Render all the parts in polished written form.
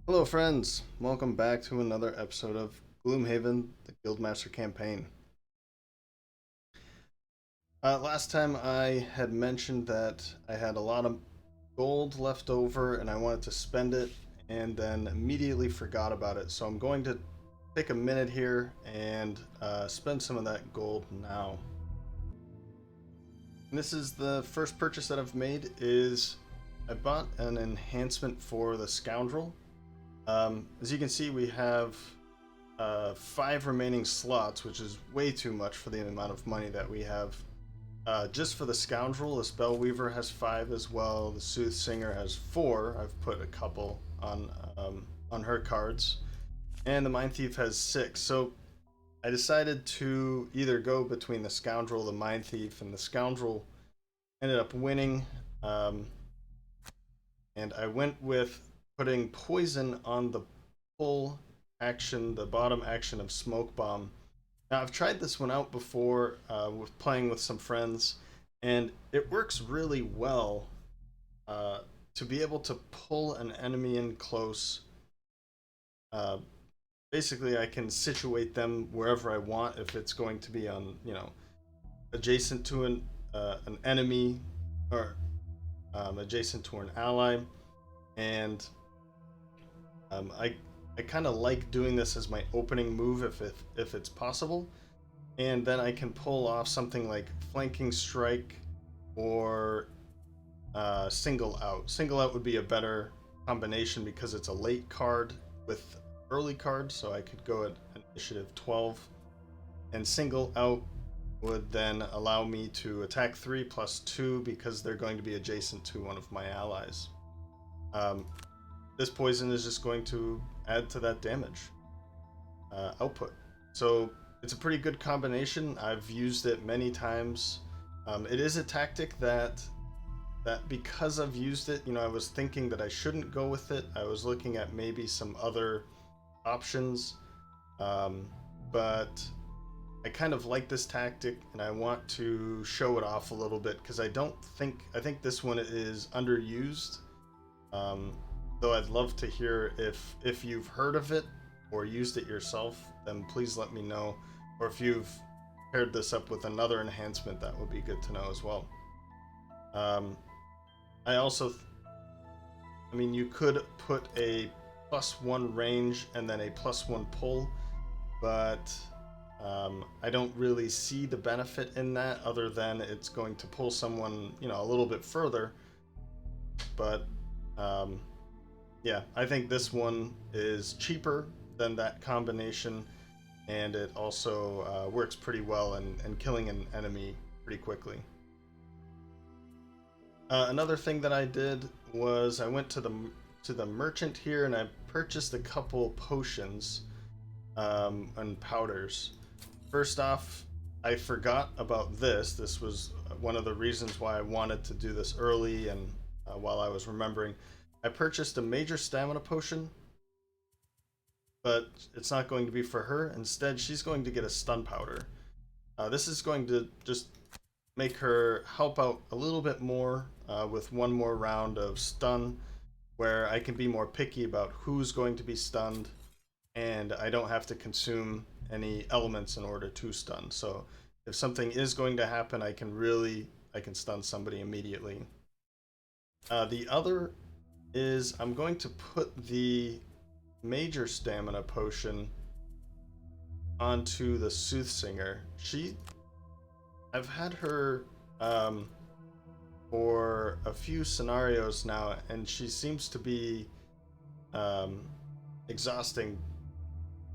Hello, friends. Welcome back to another episode of Gloomhaven, the Guildmaster Campaign. Last time I had mentioned that I had a lot of gold left over and I wanted to spend it and then immediately forgot about it. So I'm going to take a minute here and spend some of that gold now. And this is the first purchase that I've made is I bought an enhancement for the Scoundrel. As you can see, we have 5 remaining slots, which is way too much for the amount of money that we have. Just for the Scoundrel, the Spellweaver has 5 as well. The Soothsinger has 4. I've put a couple on her cards, and the Mindthief has 6. So I decided to either go between the Scoundrel, the Mindthief, and the Scoundrel ended up winning. And I went with putting poison on the pull action, the bottom action of Smoke Bomb. Now, I've tried this one out before with playing with some friends, and it works really well to be able to pull an enemy in close. Uh, Basically, I can situate them wherever I want if it's going to be on, adjacent to an enemy or adjacent to an ally, and I kind of like doing this as my opening move if it's possible, and then I can pull off something like flanking strike or single out. Single out would be a better combination because it's a late card with early card, so I could go at initiative 12, and single out would then allow me to attack 3 plus 2 because they're going to be adjacent to one of my allies. This poison is just going to add to that damage output. So it's a pretty good combination. I've used it many times. It is a tactic that because I've used it, I was thinking that I shouldn't go with it. I was looking at maybe some other options, but I kind of like this tactic and I want to show it off a little bit because I think this one is underused. Though I'd love to hear if you've heard of it or used it yourself, then please let me know. Or if you've paired this up with another enhancement, that would be good to know as well. I also, you could put a +1 range and then a +1 pull, but I don't really see the benefit in that other than it's going to pull someone, a little bit further. But yeah, I think this one is cheaper than that combination, and it also works pretty well in killing an enemy pretty quickly. Another thing that I did was I went to the merchant here and I purchased a couple potions and powders. First off, I forgot about this. This was one of the reasons why I wanted to do this early and while I was remembering. I purchased a major stamina potion, but it's not going to be for her. Instead, she's going to get a stun powder. This is going to just make her help out a little bit more with one more round of stun, where I can be more picky about who's going to be stunned, and I don't have to consume any elements in order to stun. So if something is going to happen, I can stun somebody immediately. The other is I'm going to put the major stamina potion onto the Soothsinger. I've had her for a few scenarios now, and she seems to be exhausting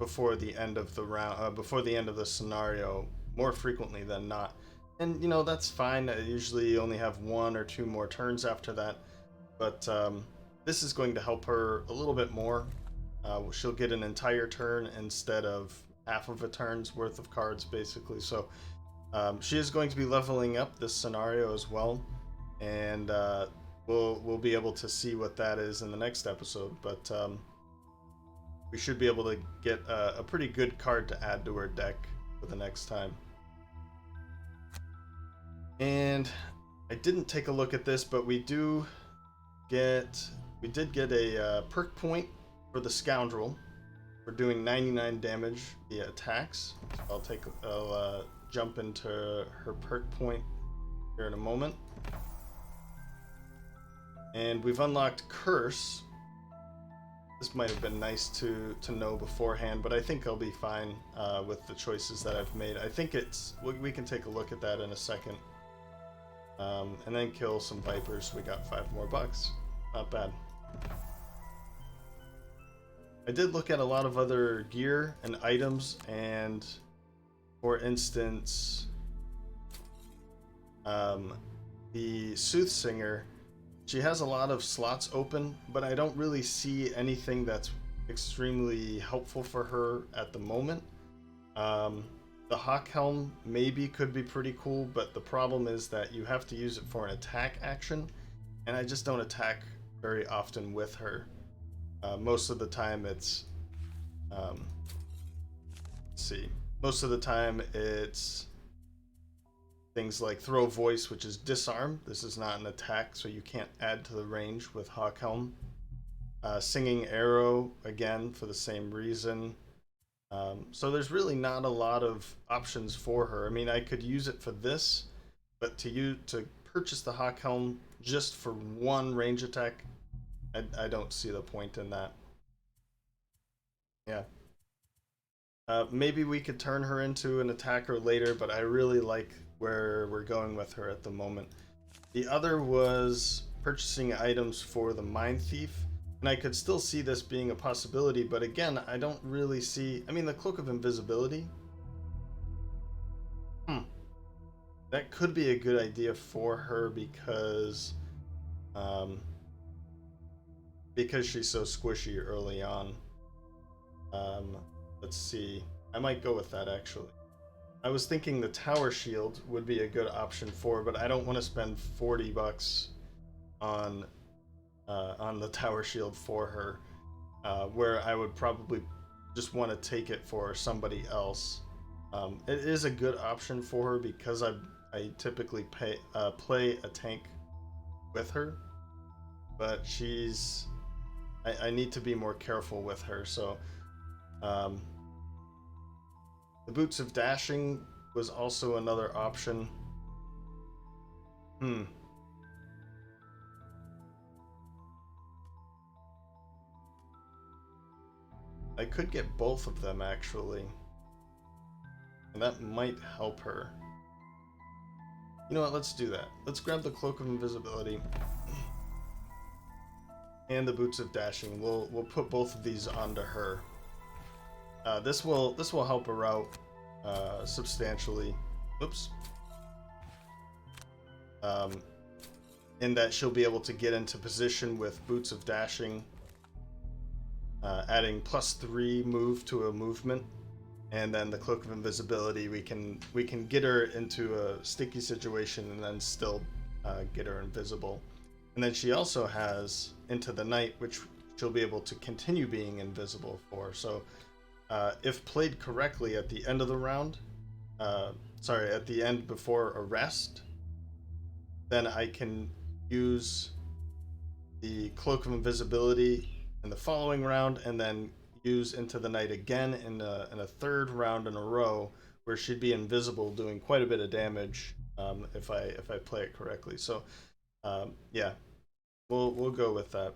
before the end of the round, before the end of the scenario, more frequently than not. And that's fine. I usually only have 1 or 2 more turns after that, but this is going to help her a little bit more. She'll get an entire turn instead of half of a turn's worth of cards, basically. So she is going to be leveling up this scenario as well, and we'll be able to see what that is in the next episode. But we should be able to get a pretty good card to add to her deck for the next time. And I didn't take a look at this, but we did get a perk point for the Scoundrel, we're doing 99 damage via attacks. I'll jump into her perk point here in a moment. And we've unlocked Curse. This might have been nice to know beforehand, but I think I'll be fine with the choices that I've made. I think we can take a look at that in a second. And then kill some Vipers. We got $5 more. Not bad. I did look at a lot of other gear and items, and for instance, the Soothsinger, she has a lot of slots open, but I don't really see anything that's extremely helpful for her at the moment. The Hawk Helm maybe could be pretty cool, but the problem is that you have to use it for an attack action, and I just don't attack very often with her. Most of the time it's let's see. Most of the time it's things like Throw Voice, which is disarm. This is not an attack, so you can't add to the range with Hawk Helm. Singing Arrow, again, for the same reason. So there's really not a lot of options for her. I mean, I could use it for this, but to purchase the Hawk Helm just for one range attack, I don't see the point in that. Yeah. Maybe we could turn her into an attacker later, but I really like where we're going with her at the moment. The other was purchasing items for the Mindthief, and I could still see this being a possibility, but again, I don't really see... I mean, the Cloak of Invisibility... That could be a good idea for her because she's so squishy early on. Let's see. I might go with that, actually. I was thinking the Tower Shield would be a good option for her, but I don't want to spend $40 on the Tower Shield for her, where I would probably just want to take it for somebody else. It is a good option for her because I typically play a tank with her, but I need to be more careful with her, so the Boots of Dashing was also another option. I could get both of them, actually, and that might help her. You know what, let's do that. Let's grab the Cloak of Invisibility and the Boots of Dashing. We'll put both of these onto her. This will help her out substantially. Oops. In that she'll be able to get into position with Boots of Dashing, adding +3 move to a movement, and then the Cloak of Invisibility, we can get her into a sticky situation and then still get her invisible. And then she also has Into the Night, which she'll be able to continue being invisible for. So if played correctly at the end of the round, at the end before a rest, then I can use the Cloak of Invisibility in the following round, and then use Into the Night again in a third round in a row, where she'd be invisible, doing quite a bit of damage if I play it correctly. So yeah, we'll go with that.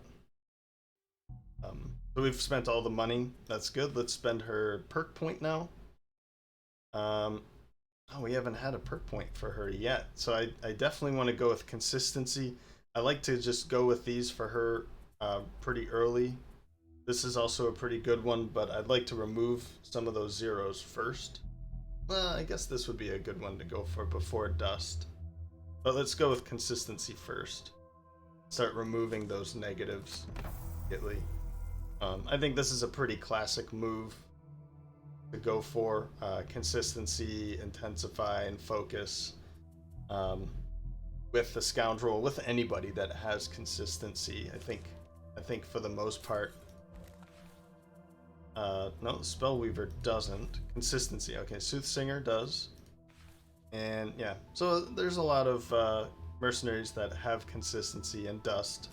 So we've spent all the money. That's good. Let's spend her perk point now. Oh, we haven't had a perk point for her yet. So I definitely want to go with consistency. I like to just go with these for her pretty early. This is also a pretty good one, but I'd like to remove some of those zeros first. Well, I guess this would be a good one to go for before Dust. But let's go with consistency first. Start removing those negatives immediately. I think this is a pretty classic move to go for. Consistency, intensify, and focus. With the Scoundrel, with anybody that has consistency, I think for the most part. No, the Spellweaver doesn't. Consistency. Okay, Soothsinger does. And yeah, so there's a lot of mercenaries that have consistency and Dust.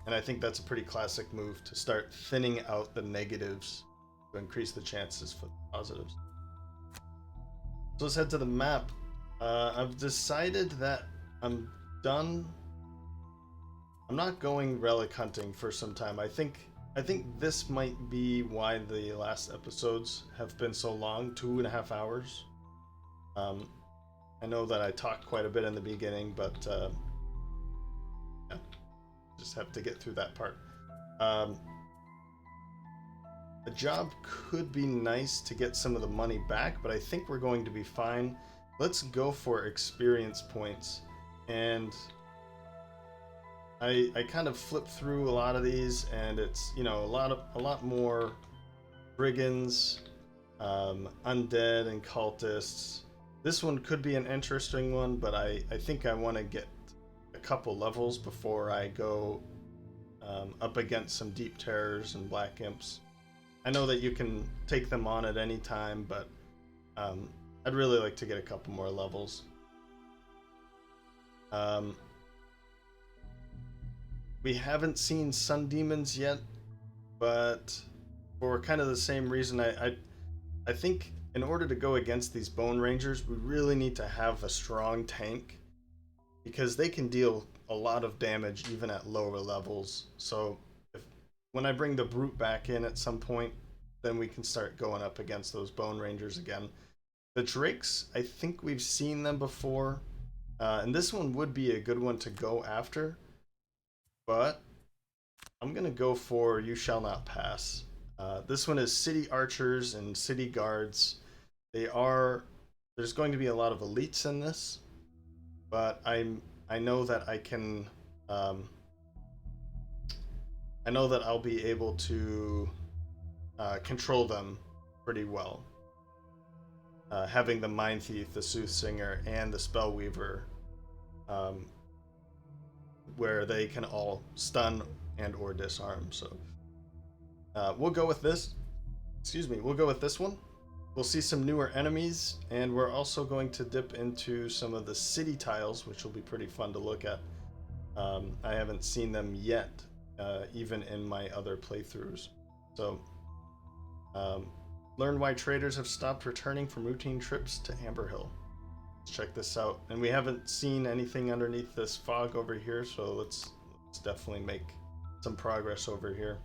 And I think that's a pretty classic move to start thinning out the negatives to increase the chances for the positives. So let's head to the map. I've decided that I'm done. I'm not going relic hunting for some time. I think this might be why the last episodes have been so long, 2.5 hours. I know that I talked quite a bit in the beginning, but yeah, just have to get through that part. A job could be nice to get some of the money back, but I think we're going to be fine. Let's go for experience points. And I kind of flipped through a lot of these, and it's, you know, a lot more brigands, undead, and cultists. This one could be an interesting one, but I think I want to get a couple levels before I go up against some deep terrors and black imps. I know that you can take them on at any time, but I'd really like to get a couple more levels. We haven't seen sun demons yet, but for kind of the same reason, I think in order to go against these bone rangers, we really need to have a strong tank, because they can deal a lot of damage even at lower levels. So when I bring the brute back in at some point, then we can start going up against those bone rangers again. The drakes, I think we've seen them before, and this one would be a good one to go after, but I'm gonna go for You Shall Not Pass. This one is city archers and city guards. There's going to be a lot of elites in this, but I know that I can I know that I'll be able to control them pretty well. Having the Mindthief, the Soothsinger, and the Spellweaver, where they can all stun and or disarm. So we'll go with this. Excuse me, we'll go with this one. We'll see some newer enemies, and we're also going to dip into some of the city tiles, which will be pretty fun to look at. I haven't seen them yet, even in my other playthroughs. So learn why traders have stopped returning from routine trips to Amber Hill. Let's check this out. And we haven't seen anything underneath this fog over here, so let's definitely make some progress over here.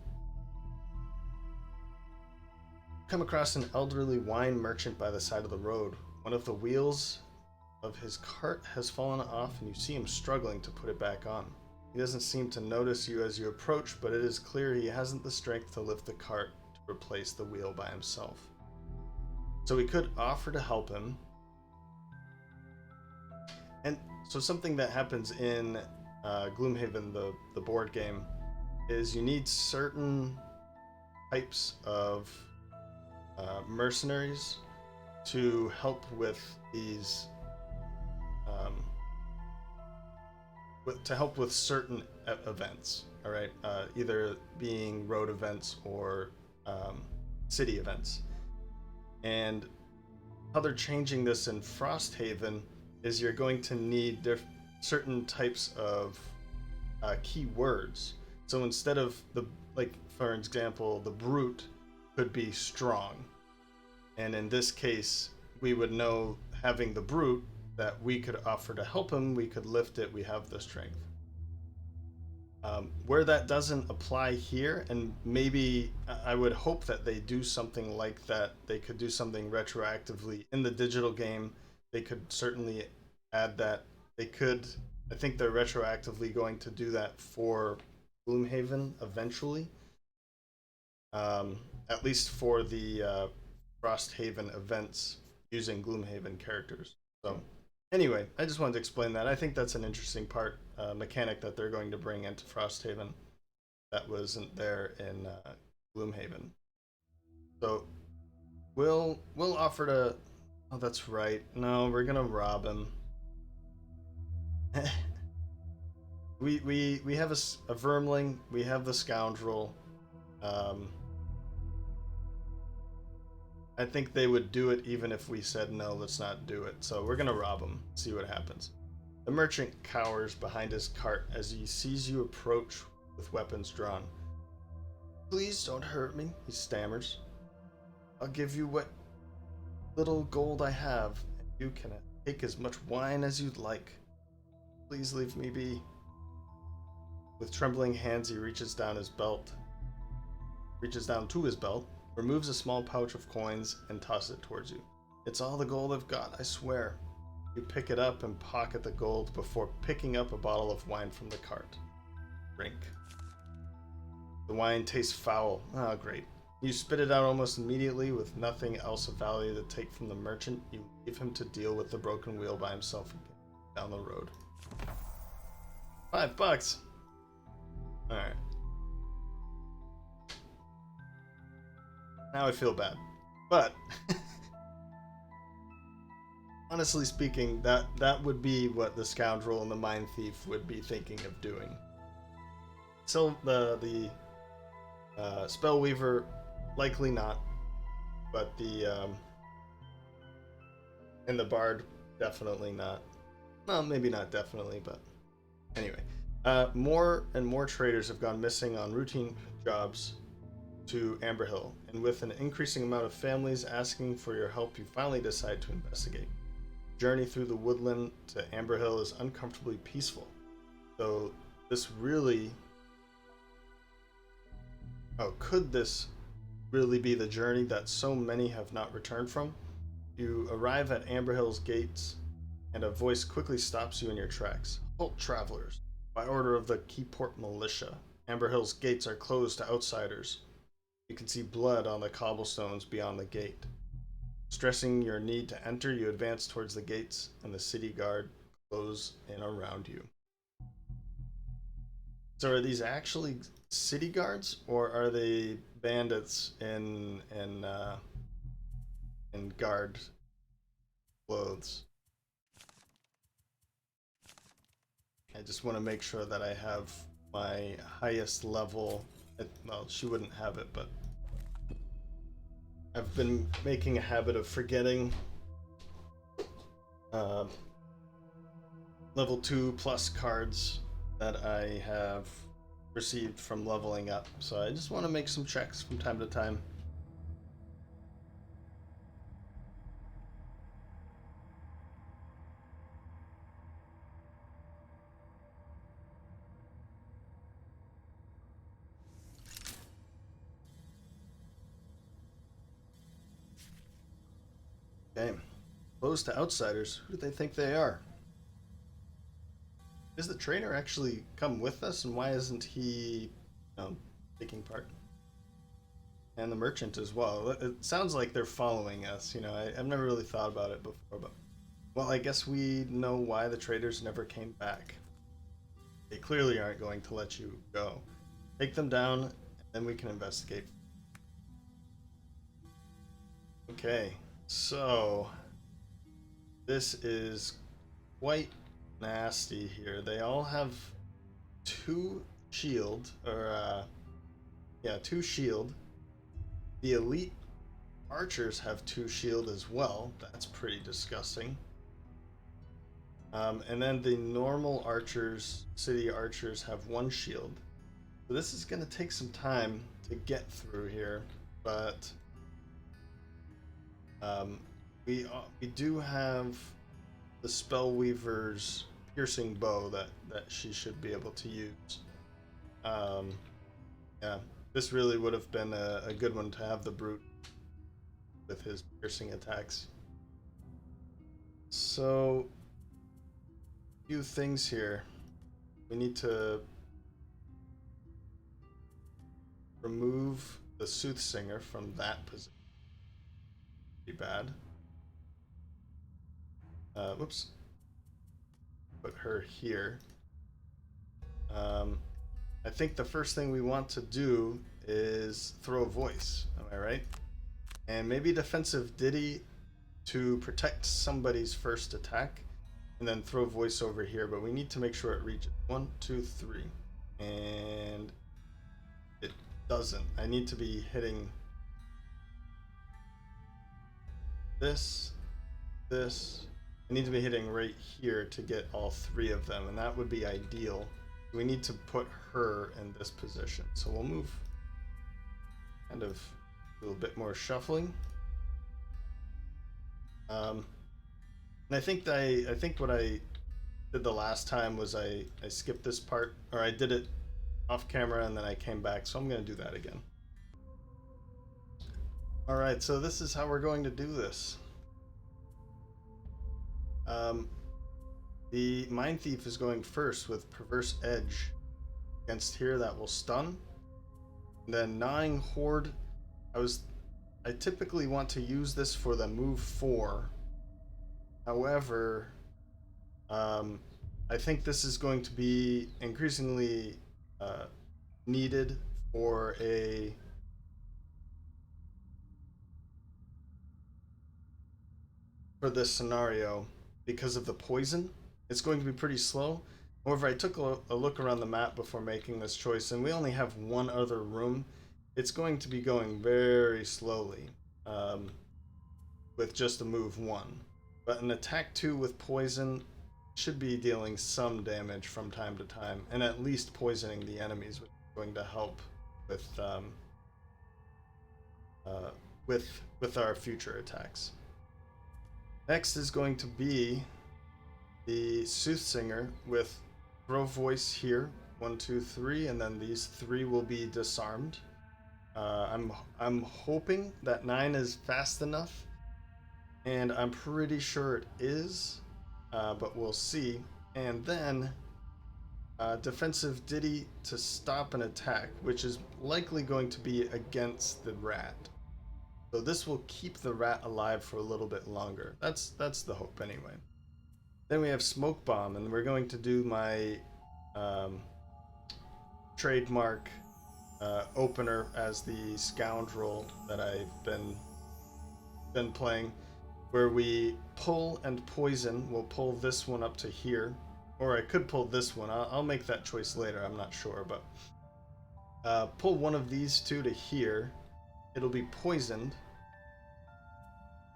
Come across an elderly wine merchant by the side of the road. One of the wheels of his cart has fallen off, and you see him struggling to put it back on. He doesn't seem to notice you as you approach, but it is clear he hasn't the strength to lift the cart to replace the wheel by himself. So we could offer to help him. And so something that happens in Gloomhaven, the board game, is you need certain types of mercenaries to help with these certain events. All right, either being road events or city events. And how they're changing this in Frosthaven is you're going to need certain types of keywords. So instead of for example, the brute could be strong, and in this case, we would know, having the brute, that we could offer to help him. We could lift it. We have the strength. Where that doesn't apply here, and maybe I would hope that they do something like that. They could do something retroactively in the digital game. They could certainly add that. They could. I think they're retroactively going to do that for Gloomhaven eventually. At least for the Frosthaven events using Gloomhaven characters. So anyway, I just wanted to explain that. I think that's an interesting mechanic that they're going to bring into Frosthaven that wasn't there in Gloomhaven. So we'll offer to. Oh, that's right. No, we're gonna rob him. we have a Vermling. We have the Scoundrel. I think they would do it even if we said no, let's not do it. So we're gonna rob him, see what happens. The merchant cowers behind his cart as he sees you approach with weapons drawn. Please don't hurt me, he stammers. I'll give you what little gold I have, and you can take as much wine as you'd like. Please leave me be. With trembling hands, he reaches down to his belt, removes a small pouch of coins, and tosses it towards you. It's all the gold I've got, I swear. You pick it up and pocket the gold before picking up a bottle of wine from the cart. Drink. The wine tastes foul. Oh, great. You spit it out almost immediately. With nothing else of value to take from the merchant, you leave him to deal with the broken wheel by himself down the road. $5. Alright. Now I feel bad. But honestly speaking, that would be what the Scoundrel and the Mindthief would be thinking of doing. So the Spellweaver, likely not, but and the Bard, definitely not. Well, maybe not definitely, but anyway. More and more traders have gone missing on routine jobs to Amberhill, and with an increasing amount of families asking for your help, you finally decide to investigate. Journey through the woodland to Amberhill is uncomfortably peaceful, though this really... Oh, could this really be the journey that so many have not returned from? You arrive at Amberhill's gates, and a voice quickly stops you in your tracks. Halt, travelers. By order of the Keyport Militia, Amberhill's gates are closed to outsiders. You can see blood on the cobblestones beyond the gate. Stressing your need to enter, you advance towards the gates, and the city guard close in around you. So are these actually city guards, or are they bandits in guard clothes? I just want to make sure that I have my highest level. Well, she wouldn't have it, but I've been making a habit of forgetting level 2 plus cards that I have received from leveling up. So I just want to make some checks from time to time. Okay. Closed to outsiders. Who do they think they are? Does the trainer actually come with us, and why isn't he, taking part? And the merchant as well. It sounds like they're following us. I've never really thought about it before, but well, I guess we know why the traders never came back. They clearly aren't going to let you go. Take them down, and then we can investigate. Okay. So, this is quite nasty here. They all have 2 shield, two shield. The elite archers have 2 shield as well. That's pretty disgusting. And then the normal archers, city archers, have 1 shield. So this is going to take some time to get through here, but we do have the Spellweaver's piercing bow that she should be able to use. Yeah, this really would have been a good one to have the brute with his piercing attacks. So, a few things here. We need to remove the Soothsinger from that position. Pretty bad. Whoops. Put her here. I think the first thing we want to do is throw voice. Am I right? And maybe defensive ditty to protect somebody's first attack, and then throw voice over here. But we need to make sure it reaches 1, 2, 3, and it doesn't. I need to be hitting this. I need to be hitting right here to get all 3 of them, and that would be ideal. we need to put her in this position. So we'll move kind of a little bit more shuffling. And I think what I did the last time was I skipped this part, or I did it off camera and then I came back, so I'm going to do that again. Alright, so this is how we're going to do this. The Mindthief is going first with Perverse Edge against here, that will stun. And then Gnawing Horde, I typically want to use this for the move 4. However, I think this is going to be increasingly needed for this scenario because of the poison. It's going to be pretty slow. However, I took a look around the map before making this choice, and we only have one other room. It's going to be going very slowly with just a move 1. But an attack 2 with poison should be dealing some damage from time to time, and at least poisoning the enemies, which is going to help with our future attacks. Next is going to be the Soothsinger with Throw Voice here, 1, 2, 3, and then these 3 will be disarmed. I'm hoping that 9 is fast enough, and I'm pretty sure it is, but we'll see. And then Defensive Ditty to stop an attack, which is likely going to be against the rat. So this will keep the rat alive for a little bit longer. That's the hope anyway. Then we have Smoke Bomb, and we're going to do my trademark opener as the Scoundrel that I've been playing, where we pull and poison. We'll pull this one up to here, or I could pull this one. I'll make that choice later, I'm not sure, but pull one of these two to here. It'll be poisoned,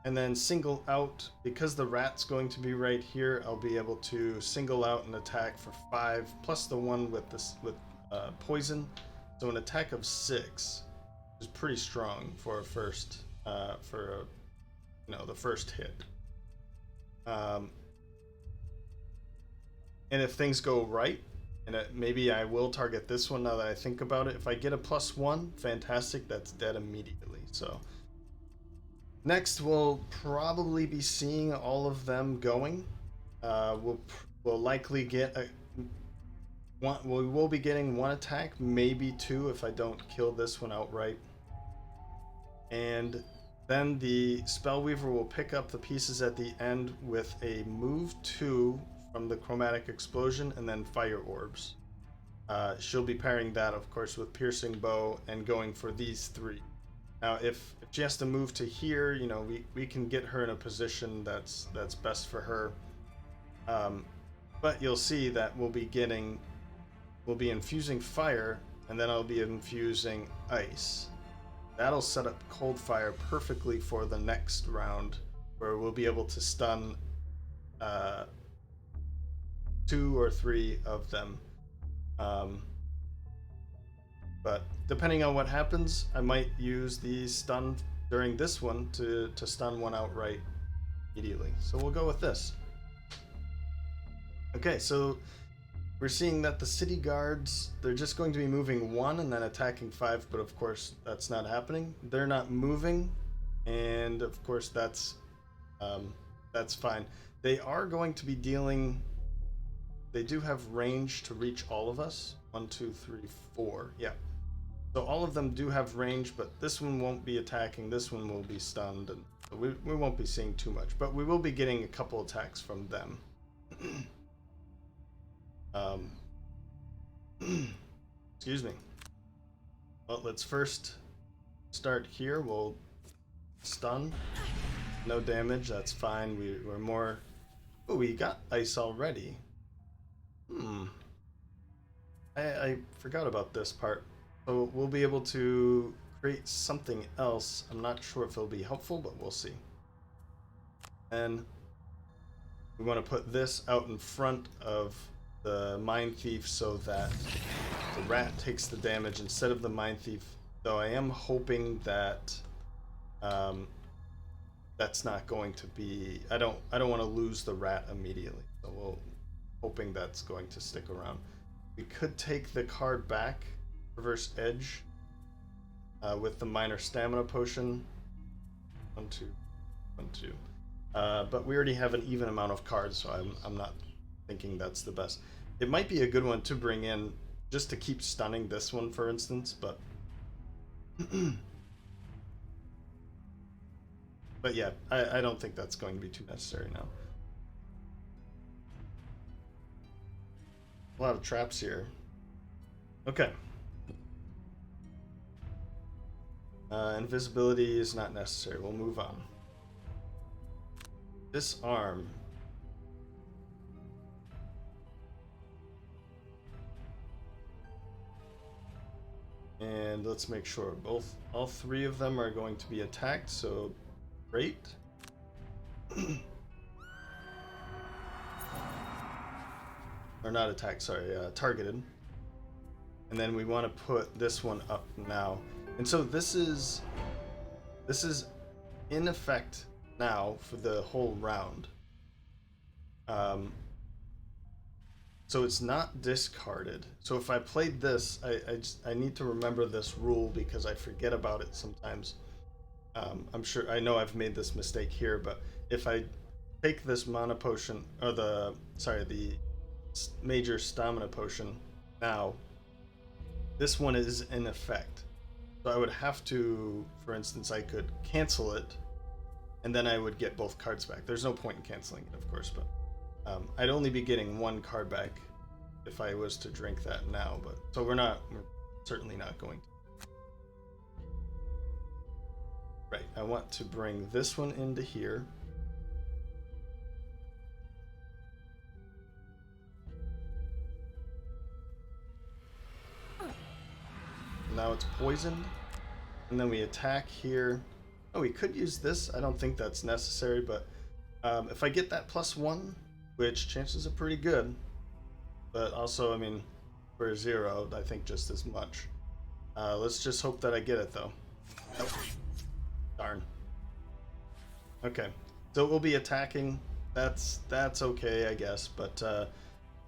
and then single out, because the rat's going to be right here, I'll be able to single out an attack for 5 plus the one with poison, so an attack of 6 is pretty strong for a first the first hit. And if things go right, and maybe I will target this one now that I think about it. If I get a +1, fantastic, that's dead immediately. So next we'll probably be seeing all of them going. We'll likely get we will be getting 1 attack, maybe 2 if I don't kill this one outright. And then the Spellweaver will pick up the pieces at the end with a move 2 from the Chromatic Explosion, and then Fire Orbs. She'll be pairing that, of course, with Piercing Bow and going for these 3. Now, if she has to move to here, we can get her in a position that's best for her. But you'll see that we'll be infusing fire, and then I'll be infusing ice. That'll set up Cold Fire perfectly for the next round, where we'll be able to stun 2 or 3 of them. But depending on what happens, I might use the stun during this one to stun one outright immediately. So we'll go with this. Okay, so we're seeing that the city guards, they're just going to be moving 1 and then attacking 5, but of course that's not happening. They're not moving, and of course that's fine. They are going to be dealing. They do have range to reach all of us. 1, 2, 3, 4. Yeah. So all of them do have range, but this one won't be attacking. This one will be stunned, and so we won't be seeing too much. But we will be getting a couple attacks from them. Excuse me. Well, let's first start here. We'll stun. No damage. That's fine. We're more. Oh, we got ice already. I forgot about this part. So we'll be able to create something else. I'm not sure if it'll be helpful, but we'll see. And we want to put this out in front of the Mindthief so that the rat takes the damage instead of the Mindthief. Though I am hoping that that's not going to be. I don't want to lose the rat immediately. So we'll hoping that's going to stick around. We could take the card back, reverse edge, with the minor stamina potion. 1, 2, 1, 2. But we already have an even amount of cards, so I'm not thinking that's the best. It might be a good one to bring in just to keep stunning this one, for instance, but but yeah, I don't think that's going to be too necessary now. A lot of traps here. Okay. Invisibility is not necessary. We'll move on. Disarm. And let's make sure all three of them are going to be attacked, so great. Or not attacked, sorry, targeted. And then we want to put this one up now. And so this is in effect now for the whole round. So it's not discarded. So if I played this, I need to remember this rule because I forget about it sometimes. I know I've made this mistake here, but if I take this mana potion, or the major stamina potion now, this one is in effect. So I would have to, for instance, I could cancel it, and then I would get both cards back. There's no point in canceling it, of course, but I'd only be getting one card back if I was to drink that now. But so we're certainly not going to. Right, I want to bring this one into here. Now it's poisoned, and then we attack here. Oh, we could use this. I don't think that's necessary, but if I get that +1, which chances are pretty good, but also, I mean, for 0, I think just as much. Let's just hope that I get it, though. Nope. Darn. Okay, so we'll be attacking. That's okay, I guess, but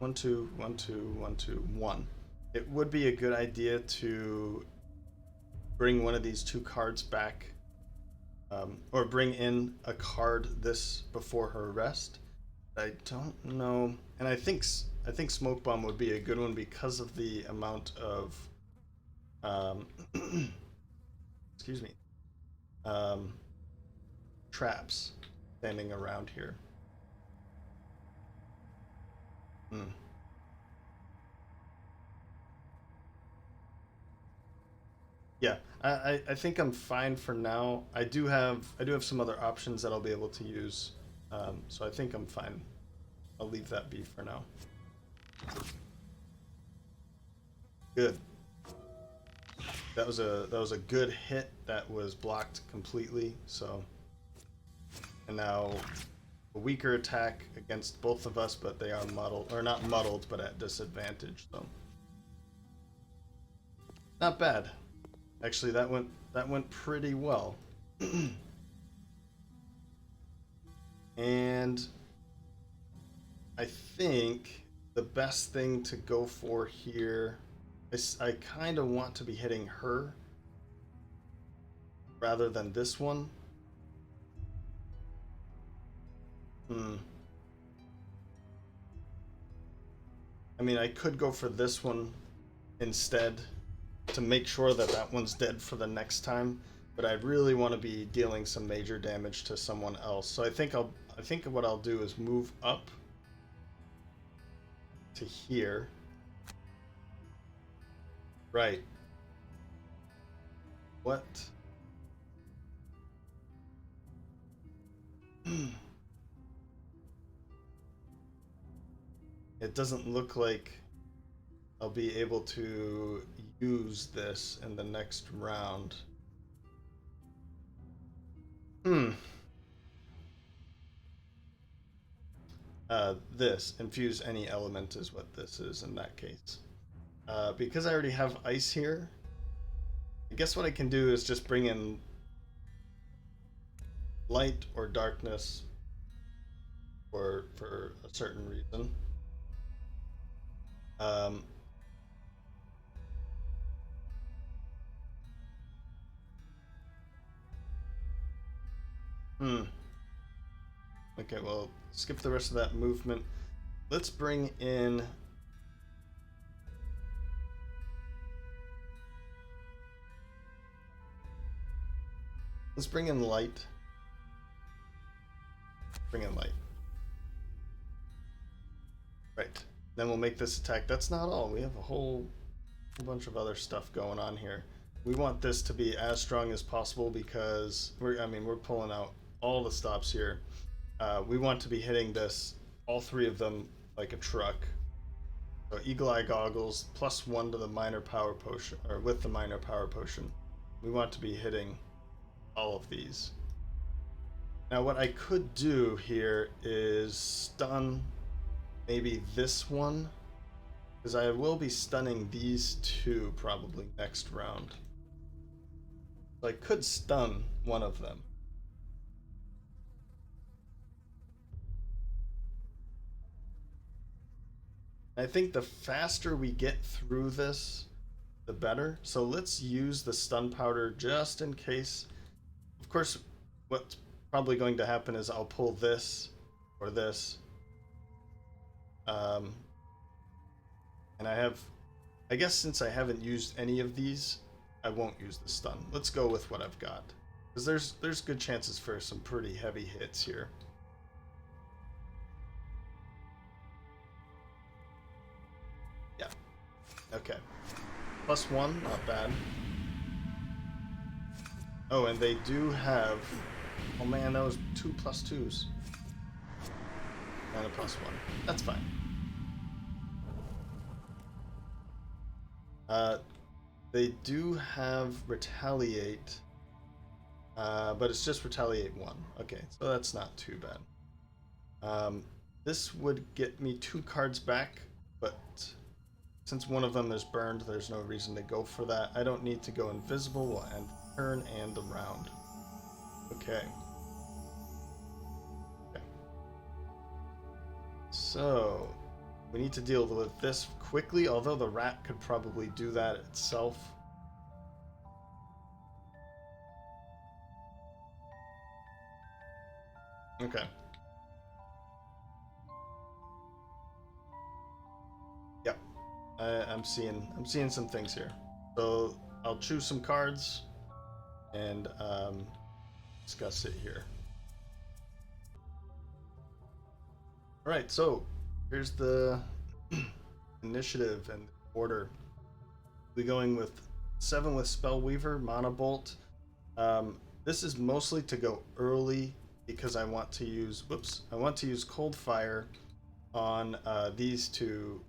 1, 2, 1, 2, 1, 2, 1. It would be a good idea to bring one of these 2 cards back, or bring in a card this before her rest. I don't know, and I think Smoke Bomb would be a good one because of the amount of excuse me, traps standing around here. Yeah, I think I'm fine for now. I do have some other options that I'll be able to use, so I think I'm fine. I'll leave that be for now. Good. That was a good hit. That was blocked completely. So, and now a weaker attack against both of us, but they are muddled, or not muddled, but at disadvantage. So, not bad. Actually, that went pretty well. And I think the best thing to go for here is I kind of want to be hitting her rather than this one. I mean, I could go for this one instead to make sure that that one's dead for the next time, but I really want to be dealing some major damage to someone else. So I think what I'll do is move up to here. Right. What? It doesn't look like I'll be able to use this in the next round. this, infuse any element is what this is in that case. Because I already have ice here, I guess what I can do is just bring in light or darkness for a certain reason. Okay, well, skip the rest of that movement. Let's bring in... Let's bring in light. Bring in light. Right. Then we'll make this attack. That's not all. We have a whole bunch of other stuff going on here. We want this to be as strong as possible because we're pulling out all the stops here. We want to be hitting this, all three of them, like a truck. So Eagle Eye Goggles, +1 to the minor power potion, or with the minor power potion. We want to be hitting all of these. Now what I could do here is stun maybe this one, because I will be stunning these two probably next round. So I could stun one of them. I think the faster we get through this, the better. So let's use the stun powder just in case. Of course, what's probably going to happen is I'll pull this or this. And I guess since I haven't used any of these, I won't use the stun. Let's go with what I've got. Because there's good chances for some pretty heavy hits here. Yeah. Okay. +1, not bad. Oh, and they do have... Oh man, that was 2 +2s. And a +1. That's fine. They do have retaliate, but it's just retaliate 1. Okay, so that's not too bad. This would get me 2 cards back, but since one of them is burned, there's no reason to go for that. I don't need to go invisible and turn and around. Okay. So, we need to deal with this quickly, although the rat could probably do that itself. Okay. Yep. I'm seeing some things here. So, I'll choose some cards and discuss it here. Alright, so here's the initiative and order. We're going with 7 with Spellweaver, Mana Bolt. This is mostly to go early because I want to use Cold Fire on these 2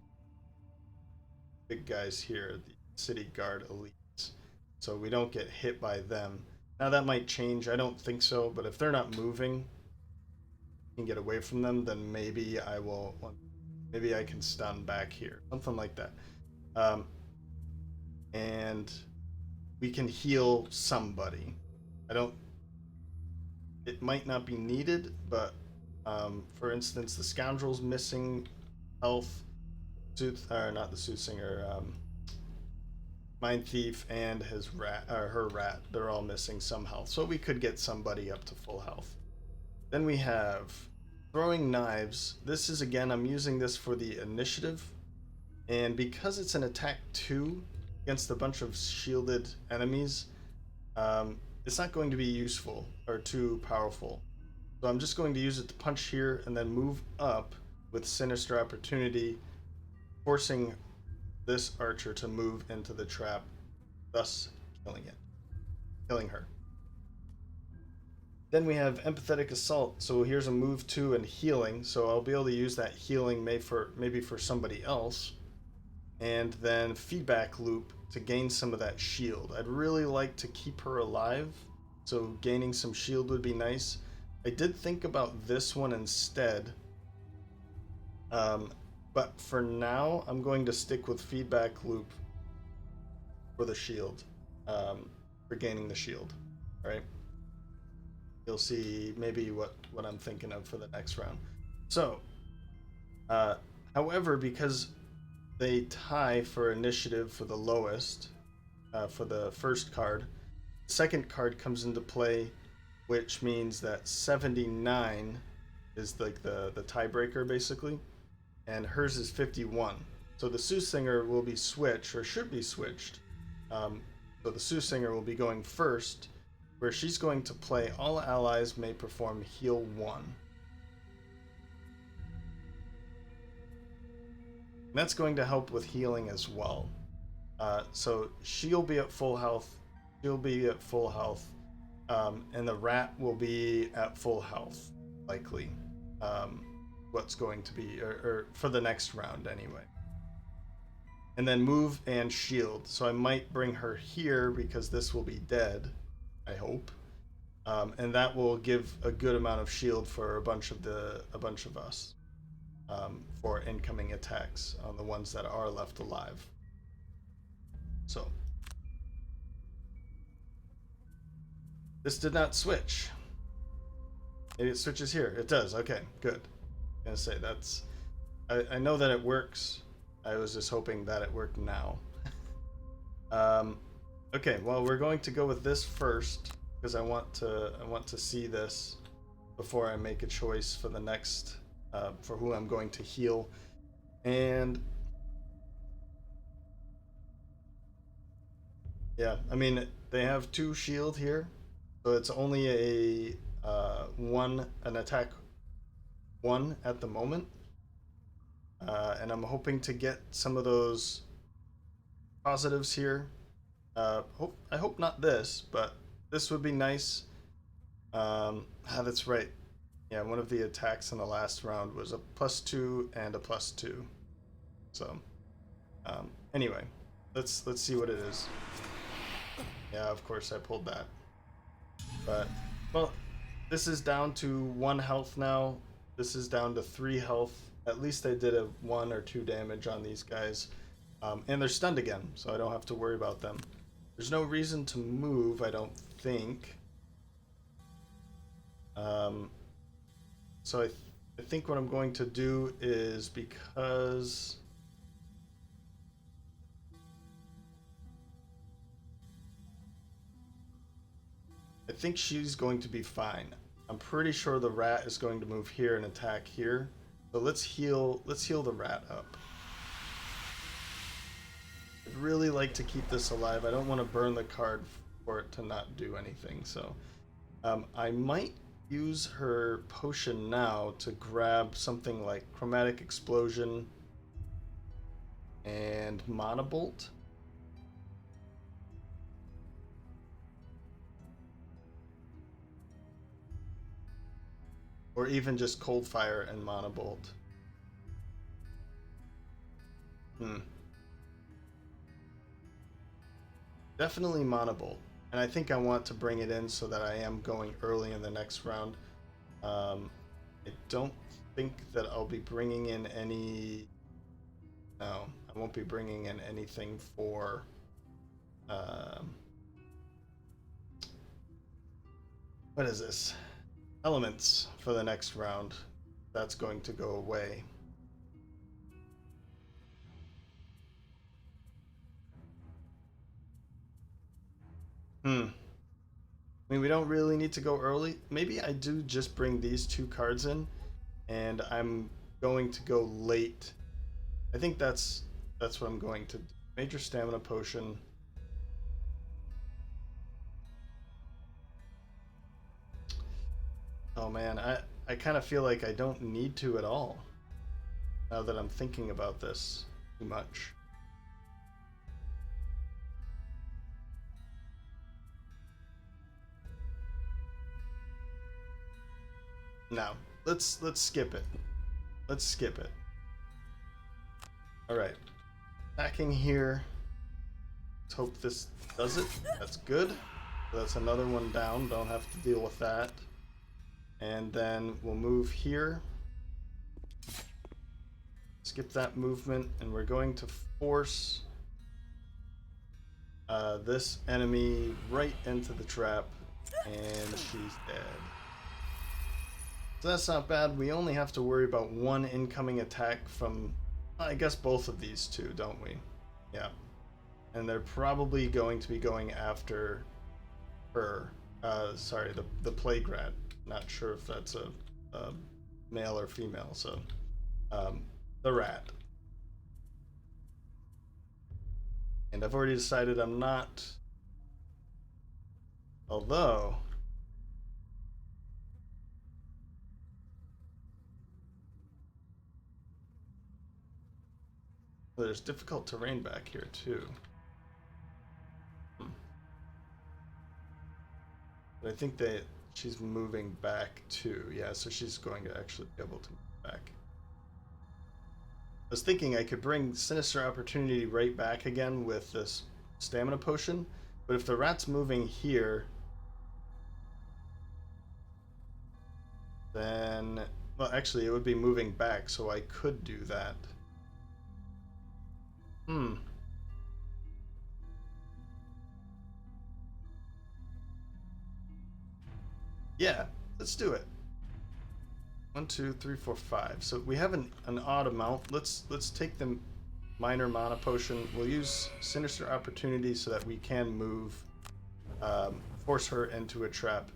big guys here, the City Guard Elites, so we don't get hit by them. Now that might change, I don't think so, but if they're not moving, can get away from them, then maybe I can stun back here, something like that. And we can heal somebody. It might not be needed, but for instance, the Scoundrel's missing health, not the Soothsinger, Mindthief and his rat, or her rat, they're all missing some health, so we could get somebody up to full health. Then we have Throwing Knives. This is, again, I'm using this for the initiative, and because it's an attack 2 against a bunch of shielded enemies, it's not going to be useful or too powerful. So I'm just going to use it to punch here and then move up with Sinister Opportunity, forcing this archer to move into the trap, thus killing her. Then we have Empathetic Assault, so here's a move 2 and healing, so I'll be able to use that healing maybe for somebody else. And then Feedback Loop to gain some of that shield. I'd really like to keep her alive, so gaining some shield would be nice. I did think about this one instead, But for now, I'm going to stick with feedback loop for the shield, for gaining the shield. All right. You'll see maybe what I'm thinking of for the next round. So, however, because they tie for initiative for the lowest, for the first card, the second card comes into play, which means that 79 is like the tiebreaker basically, and hers is 51. So the Soothsinger will be switched, or should be switched. So the Soothsinger will be going first, where she's going to play all allies may perform heal 1. And that's going to help with healing as well. So she'll be at full health, she'll be at full health, and the rat will be at full health, likely. What's going to be, or for the next round anyway. And then move and shield. So I might bring her here because this will be dead, I hope. And that will give a good amount of shield for a bunch of us. For incoming attacks on the ones that are left alive. So this did not switch. Maybe it switches here. It does. Okay, good. I'm gonna say that's. I know that it works. I was just hoping that it worked now. Okay, well we're going to go with this first because I want to see this before I make a choice for the next. For who I'm going to heal. And yeah, I mean they have 2 shield here, so it's only an attack 1 at the moment, and I'm hoping to get some of those positives here. I hope not this, but this would be nice. That's right. Yeah, one of the attacks in the last round was a +2 and a +2. So, anyway, let's see what it is. Yeah, of course I pulled that. But, well, this is down to 1 health now. This is down to 3 health. At least I did a 1 or 2 damage on these guys. And they're stunned again, so I don't have to worry about them. There's no reason to move, I don't think. So I think what I'm going to do is, because I think she's going to be fine. I'm pretty sure the rat is going to move here and attack here. So let's heal the rat up. I'd really like to keep this alive. I don't want to burn the card for it to not do anything. So I might use her potion now to grab something like Chromatic Explosion and Mana Bolt. Or even just Cold Fire and Mana Bolt. Definitely Mana Bolt. And I think I want to bring it in so that I am going early in the next round. I don't think that I'll be bringing in any... No, I won't be bringing in anything for... What is this? Elements for the next round. That's going to go away. I mean, we don't really need to go early. Maybe I do just bring these 2 cards in, and I'm going to go late. I think that's what I'm going to do. Major Stamina Potion. Oh man, I kind of feel like I don't need to at all, now that I'm thinking about this too much. No, let's skip it. Let's skip it. All right, attacking here. Let's hope this does it. That's good. So that's another one down. Don't have to deal with that. And then we'll move here. skip that movement, and we're going to force this enemy right into the trap, and she's dead. So that's not bad. We only have to worry about one incoming attack from, I guess, both of these two, don't we? Yeah. And they're probably going to be going after her. Sorry, the plague rat. Not sure if that's a male or female, so the rat. And I've already decided I'm not, although there's difficult terrain back here too. But I think that she's moving back too. Yeah, so she's going to actually be able to move back. I was thinking I could bring Sinister Opportunity right back again with this stamina potion, but if the rat's moving here, then, well, actually it would be moving back, so I could do that. Yeah, let's do it. 1, 2, 3, 4, 5. So we have an odd amount. Let's take the minor mana potion. We'll use Sinister Opportunity so that we can move, force her into a trap.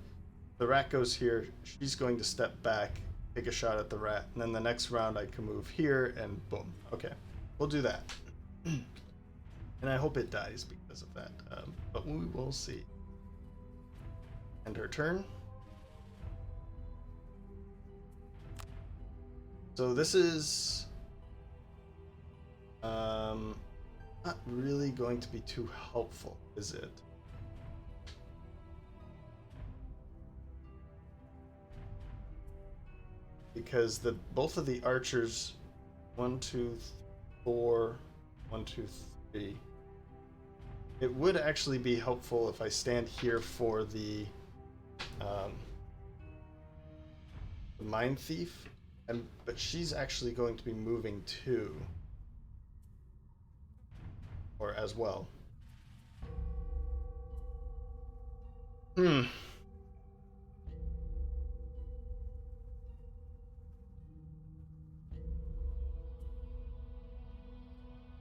The rat goes here. She's going to step back, take a shot at the rat, and then the next round I can move here and boom. Okay, we'll do that. And I hope it dies because of that, but we will see. End her turn. So this is not really going to be too helpful, is it? Because both of the archers, 1, 2, 4, 1, 2, 3. It would actually be helpful if I stand here for the Mindthief. But she's actually going to be moving too, or as well. I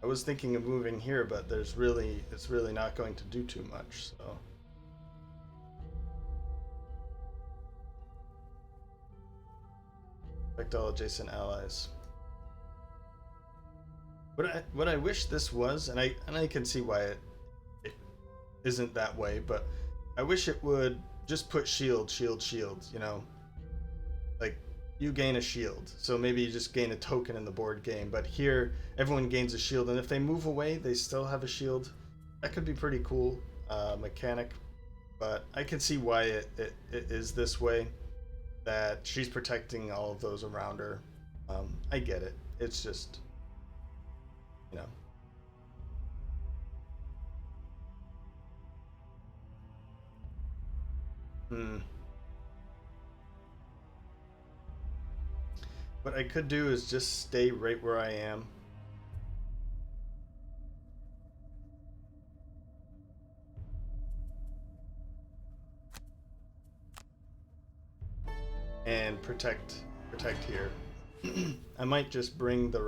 was thinking of moving here, but it's really not going to do too much, so. Affect all adjacent allies. What I wish this was, and I can see why it isn't that way, but I wish it would just put shield, you know? Like, you gain a shield, so maybe you just gain a token in the board game, but here, everyone gains a shield, and if they move away, they still have a shield. That could be pretty cool mechanic, but I can see why it is this way. That she's protecting all of those around her. I get it. It's just, you know. What I could do is just stay right where I am. And protect here. I might just bring the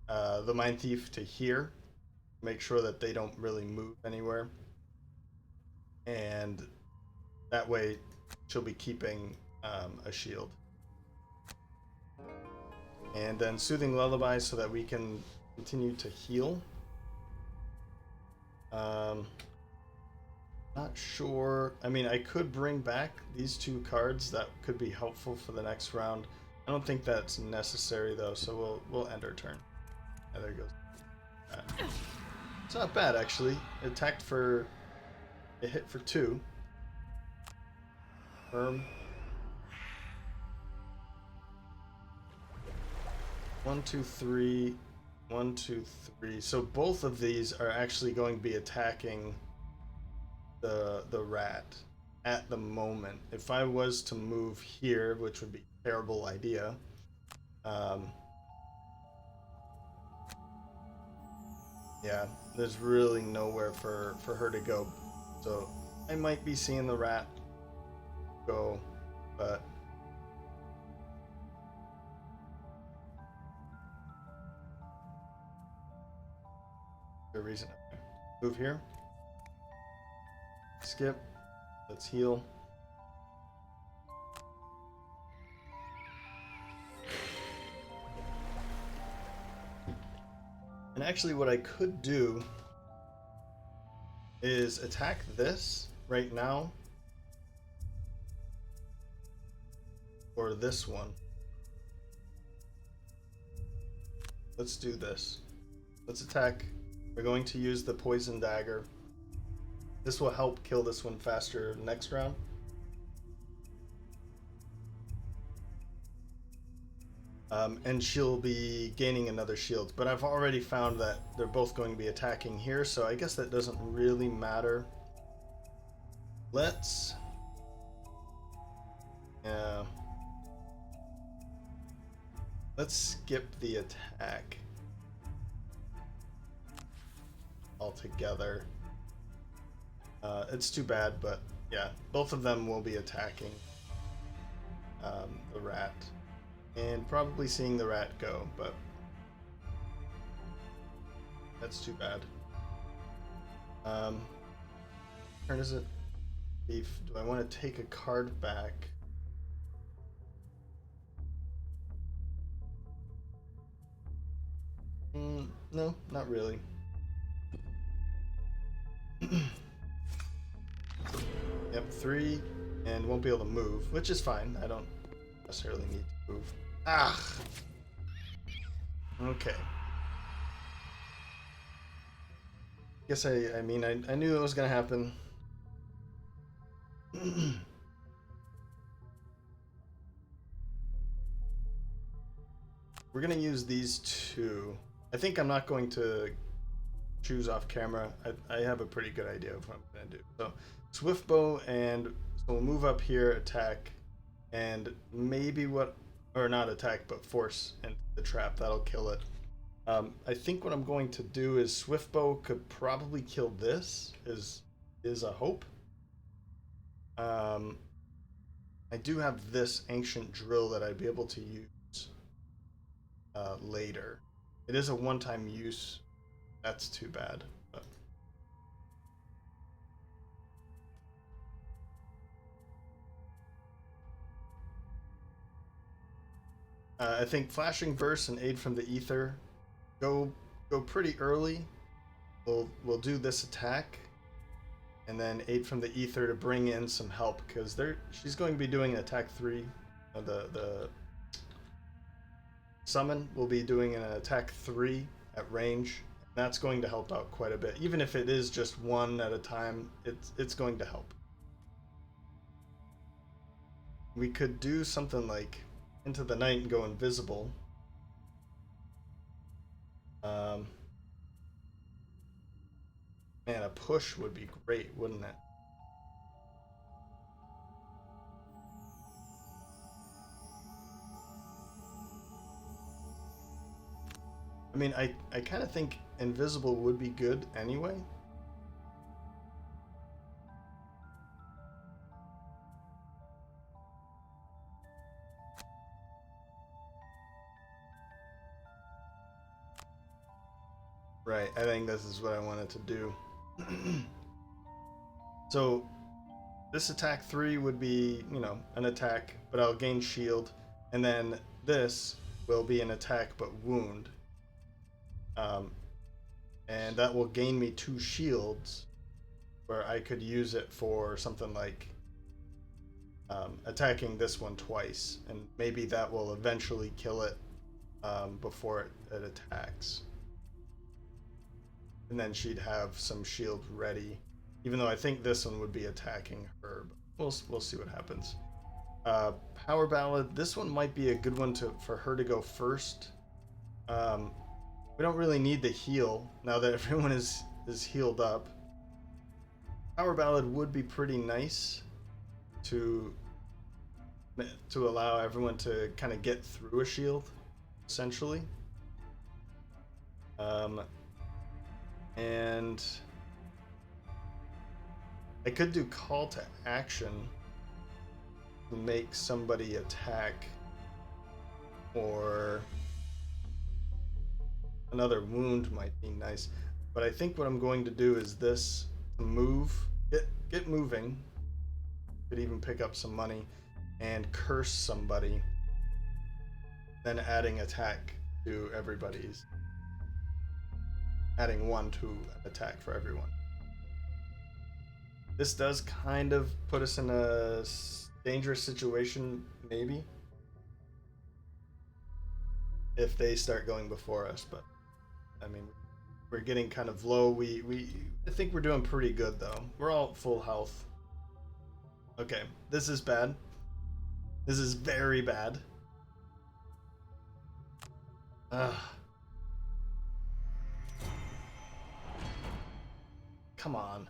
Mindthief to here, make sure that they don't really move anywhere, and that way she'll be keeping a shield. And then Soothing Lullaby so that we can continue to heal. Not sure. I mean, I could bring back these two cards. That could be helpful for the next round. I don't think that's necessary though, so we'll end our turn. Yeah, there goes. It's not bad actually. It attacked for. It hit for 2. Firm. 1, 2, 3. 1, 2, 3. So both of these are actually going to be attacking the rat at the moment. If I was to move here, which would be a terrible idea, Yeah, there's really nowhere for her to go. So I might be seeing the rat go, but the reason. Move here. Skip. Let's heal. And actually what I could do is attack this right now. Or this one. Let's do this. Let's attack. We're going to use the poison dagger. This will help kill this one faster next round. And she'll be gaining another shield. But I've already found that they're both going to be attacking here, so I guess that doesn't really matter. Let's... Yeah. Let's skip the attack altogether. It's too bad, but yeah, both of them will be attacking the rat. And probably seeing the rat go, but that's too bad. Turn is it? Thief. Do I want to take a card back? No, not really. Yep, 3, and won't be able to move, which is fine. I don't necessarily need to move. Ah! Okay. Guess I mean, I knew it was gonna happen. We're gonna use these two. I think I'm not going to choose off camera. I have a pretty good idea of what I'm gonna do. So swift bow, and so we'll move up here, attack, and maybe or not attack, but force into the trap. That'll kill it. I think what I'm going to do is swift bow could probably kill this. Is a hope. I do have this ancient drill that I'd be able to use later. It is a one-time use. That's too bad. But... I think flashing burst and aid from the ether go pretty early. We'll do this attack, and then aid from the ether to bring in some help, because she's going to be doing attack 3. The summon will be doing an attack 3 at range. That's going to help out quite a bit. Even if it is just one at a time, it's going to help. We could do something like into the night and go invisible. Man, a push would be great, wouldn't it? I mean, I kind of think invisible would be good anyway. Right, I think this is what I wanted to do. So this attack 3 would be, an attack, but I'll gain shield, and then this will be an attack but wound. And that will gain me 2 shields, where I could use it for something like attacking this one twice, and maybe that will eventually kill it before it attacks. And then she'd have some shield ready, even though I think this one would be attacking her. But we'll see what happens. Power Ballad. This one might be a good one for her to go first. We don't really need the heal now that everyone is healed up. Power Ballad would be pretty nice to allow everyone to kind of get through a shield, essentially. And I could do call to action to make somebody attack, or another wound might be nice. But I think what I'm going to do is this: move, get moving. Could even pick up some money and curse somebody, then adding attack to everybody's. Adding 1 to an attack for everyone. This does kind of put us in a dangerous situation, maybe, if they start going before us. But I mean, we're getting kind of low. I think we're doing pretty good though. We're all at full health. Okay, this is bad. This is very bad. Come on.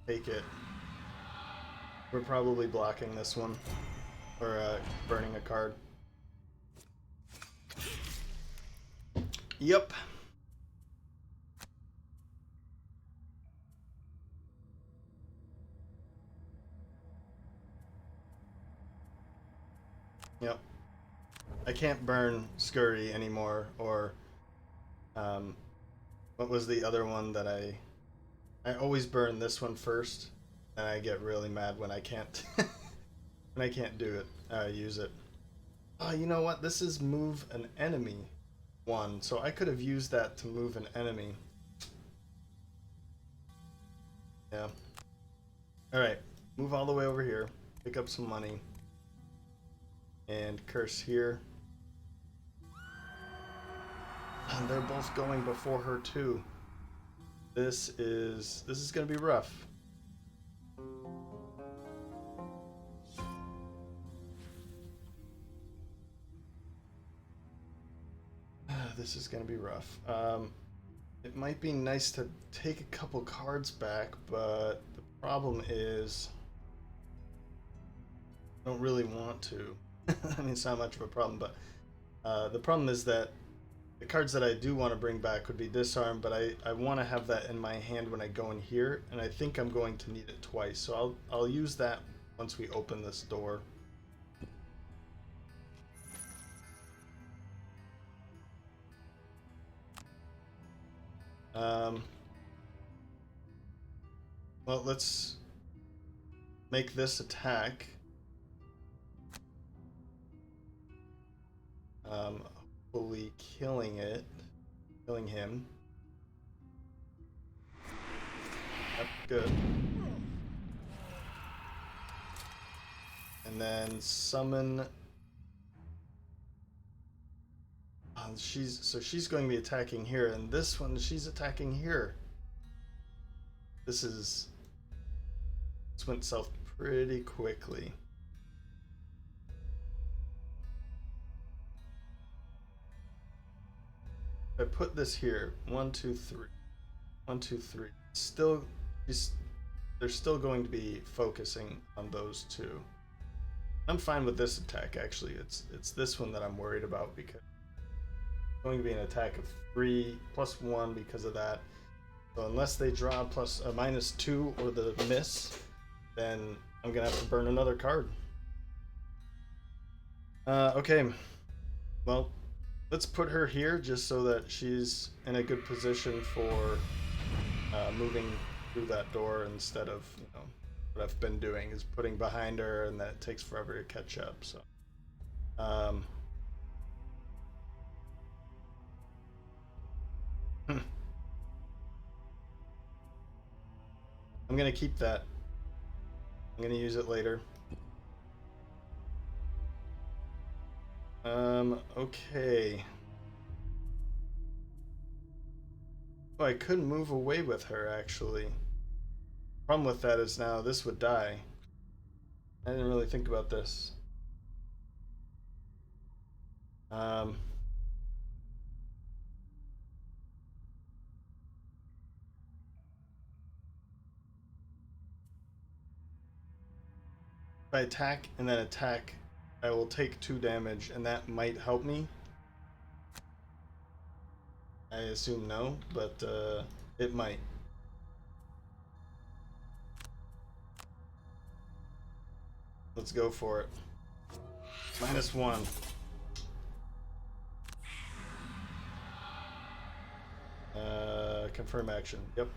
Take it. We're probably blocking this one. Or burning a card. Yep. Yep. I can't burn Scurry anymore, or what was the other one that I always burn this one first, and I get really mad when I can't when I can't do it, use it. Oh, you know what? This is move an enemy one, so I could have used that to move an enemy. Yeah. Alright, move all the way over here, pick up some money, and curse here. And they're both going before her too. This is gonna be rough. This is gonna be rough. It might be nice to take a couple cards back, but the problem is I don't really want to. I mean, it's not much of a problem, but the problem is that the cards that I do want to bring back would be disarm, but I want to have that in my hand when I go in here, and I think I'm going to need it twice, so I'll use that once we open this door. Well, let's make this attack. Hopefully killing him. Yep, good. And then summon. She's going to be attacking here, and this one she's attacking here. This went south pretty quickly. If I put this here, 1, 2, 3, 1, 2, 3. Still, they're still going to be focusing on those two. I'm fine with this attack actually. It's this one that I'm worried about because it's going to be an attack of 3 plus 1 because of that. So unless they draw plus a -2 or the miss, then I'm gonna have to burn another card. Okay. Well, let's put her here just so that she's in a good position for moving through that door instead of, you know, what I've been doing is putting behind her, and that takes forever to catch up. So, I'm gonna keep that. I'm gonna use it later. Okay. Oh, I couldn't move away with her, actually. Problem with that is now this would die. I didn't really think about this. If I attack and then attack, I will take 2 damage, and that might help me. I assume no, but it might. Let's go for it. -1. Confirm action. Yep.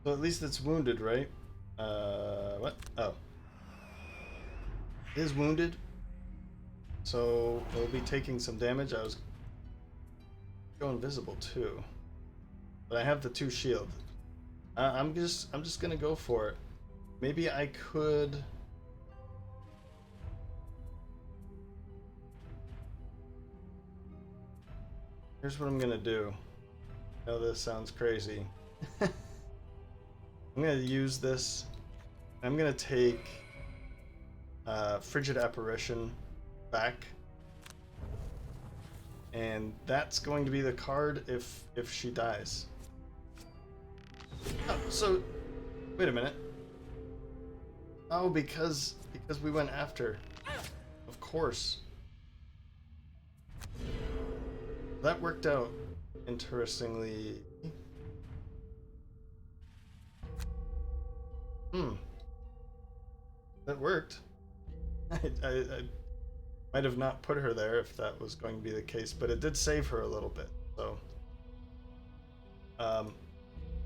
So at least it's wounded, right? What? Oh. It is wounded. So it'll be taking some damage. I was going invisible too. But I have the 2 shield. I'm just gonna go for it. Maybe I could. Here's what I'm gonna do. I know this sounds crazy. I'm gonna use this. I'm gonna take Frigid Apparition back, and that's going to be the card if she dies. Oh, so wait a minute. Oh, because we went after. Of course. That worked out interestingly. That worked. I might have not put her there if that was going to be the case, but it did save her a little bit. So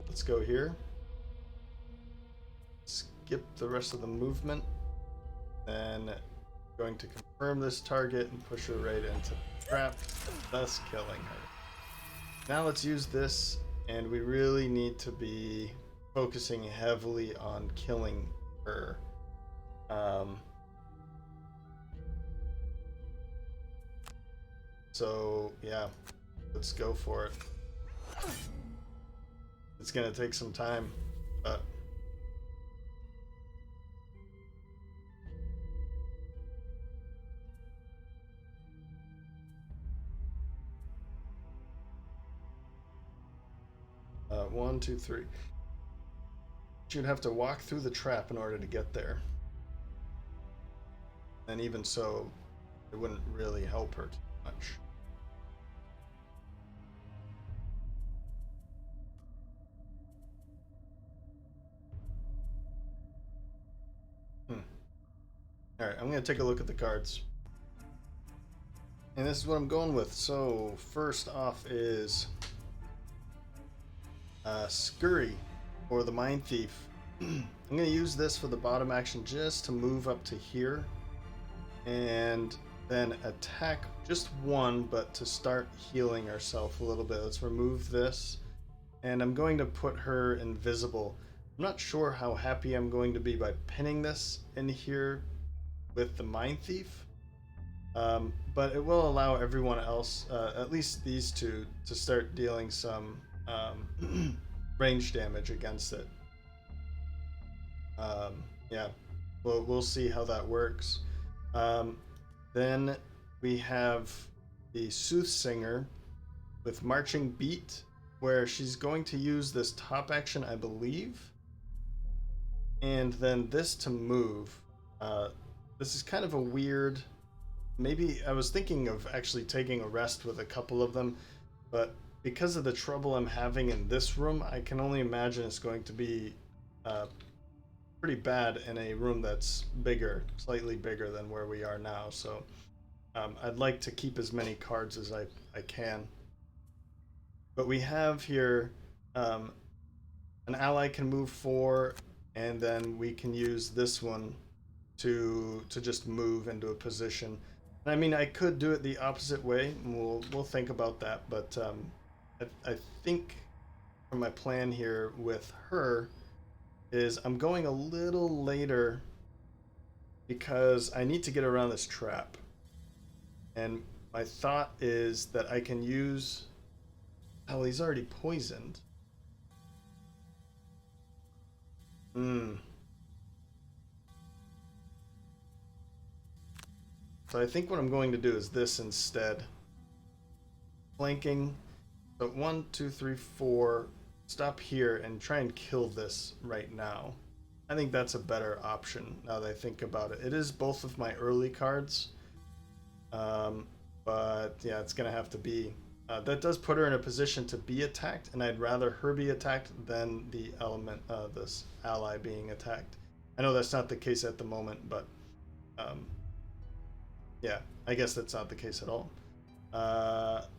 let's go here. Skip the rest of the movement. Then going to confirm this target and push her right into the trap, thus killing her. Now let's use this, and we really need to be focusing heavily on killing her. So yeah, let's go for it. It's gonna take some time, but one, two, three. You'd have to walk through the trap in order to get there. And even so, it wouldn't really help her too much. Alright, I'm going to take a look at the cards. And this is what I'm going with. So, first off is Scurry, or the Mindthief. I'm going to use this for the bottom action just to move up to here. And then attack just one, but to start healing herself a little bit. Let's remove this. And I'm going to put her invisible. I'm not sure how happy I'm going to be by pinning this in here with the Mindthief. But it will allow everyone else, at least these two, to start dealing some range damage against it. Yeah, we'll see how that works. Then we have the Soothsinger with Marching Beat, where she's going to use this top action, I believe, and then this to move. This is kind of a weird. Maybe I was thinking of actually taking a rest with a couple of them, but because of the trouble I'm having in this room, I can only imagine it's going to be pretty bad in a room that's bigger, slightly bigger than where we are now. So I'd like to keep as many cards as I can. But we have here an ally can move 4, and then we can use this one to just move into a position. I mean, I could do it the opposite way, and we'll think about that, but I think from my plan here with her is I'm going a little later because I need to get around this trap. And my thought is that I can use... Oh, he's already poisoned. So I think what I'm going to do is this instead. Flanking. So 1, 2, 3, 4. Stop here and try and kill this right now. I think that's a better option now that I think about it. It is both of my early cards. But yeah, it's going to have to be... that does put her in a position to be attacked, and I'd rather her be attacked than the element, this ally being attacked. I know that's not the case at the moment, but yeah, I guess that's not the case at all.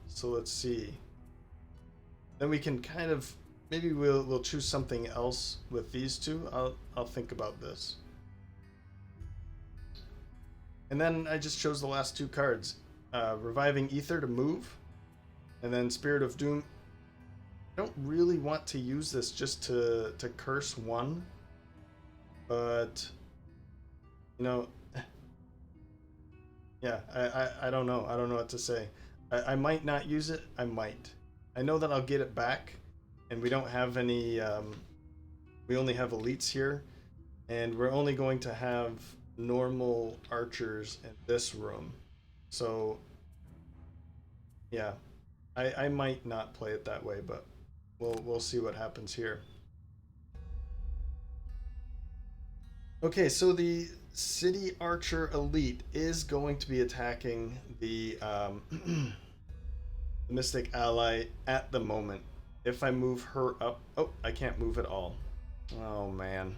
So let's see. Then we can kind of, maybe we'll choose something else with these two. I'll think about this. And then I just chose the last two cards. Reviving Ether to move, and then Spirit of Doom. I don't really want to use this just to curse one, but you know, yeah, I don't know. I don't know what to say. I might not use it. I might. I know that I'll get it back, and we don't have any. We only have elites here, and we're only going to have normal archers in this room. So yeah, I might not play it that way, but we'll see what happens here. Okay, so the City Archer Elite is going to be attacking the Mystic Ally at the moment. If I move her up... Oh, I can't move at all. Oh, man.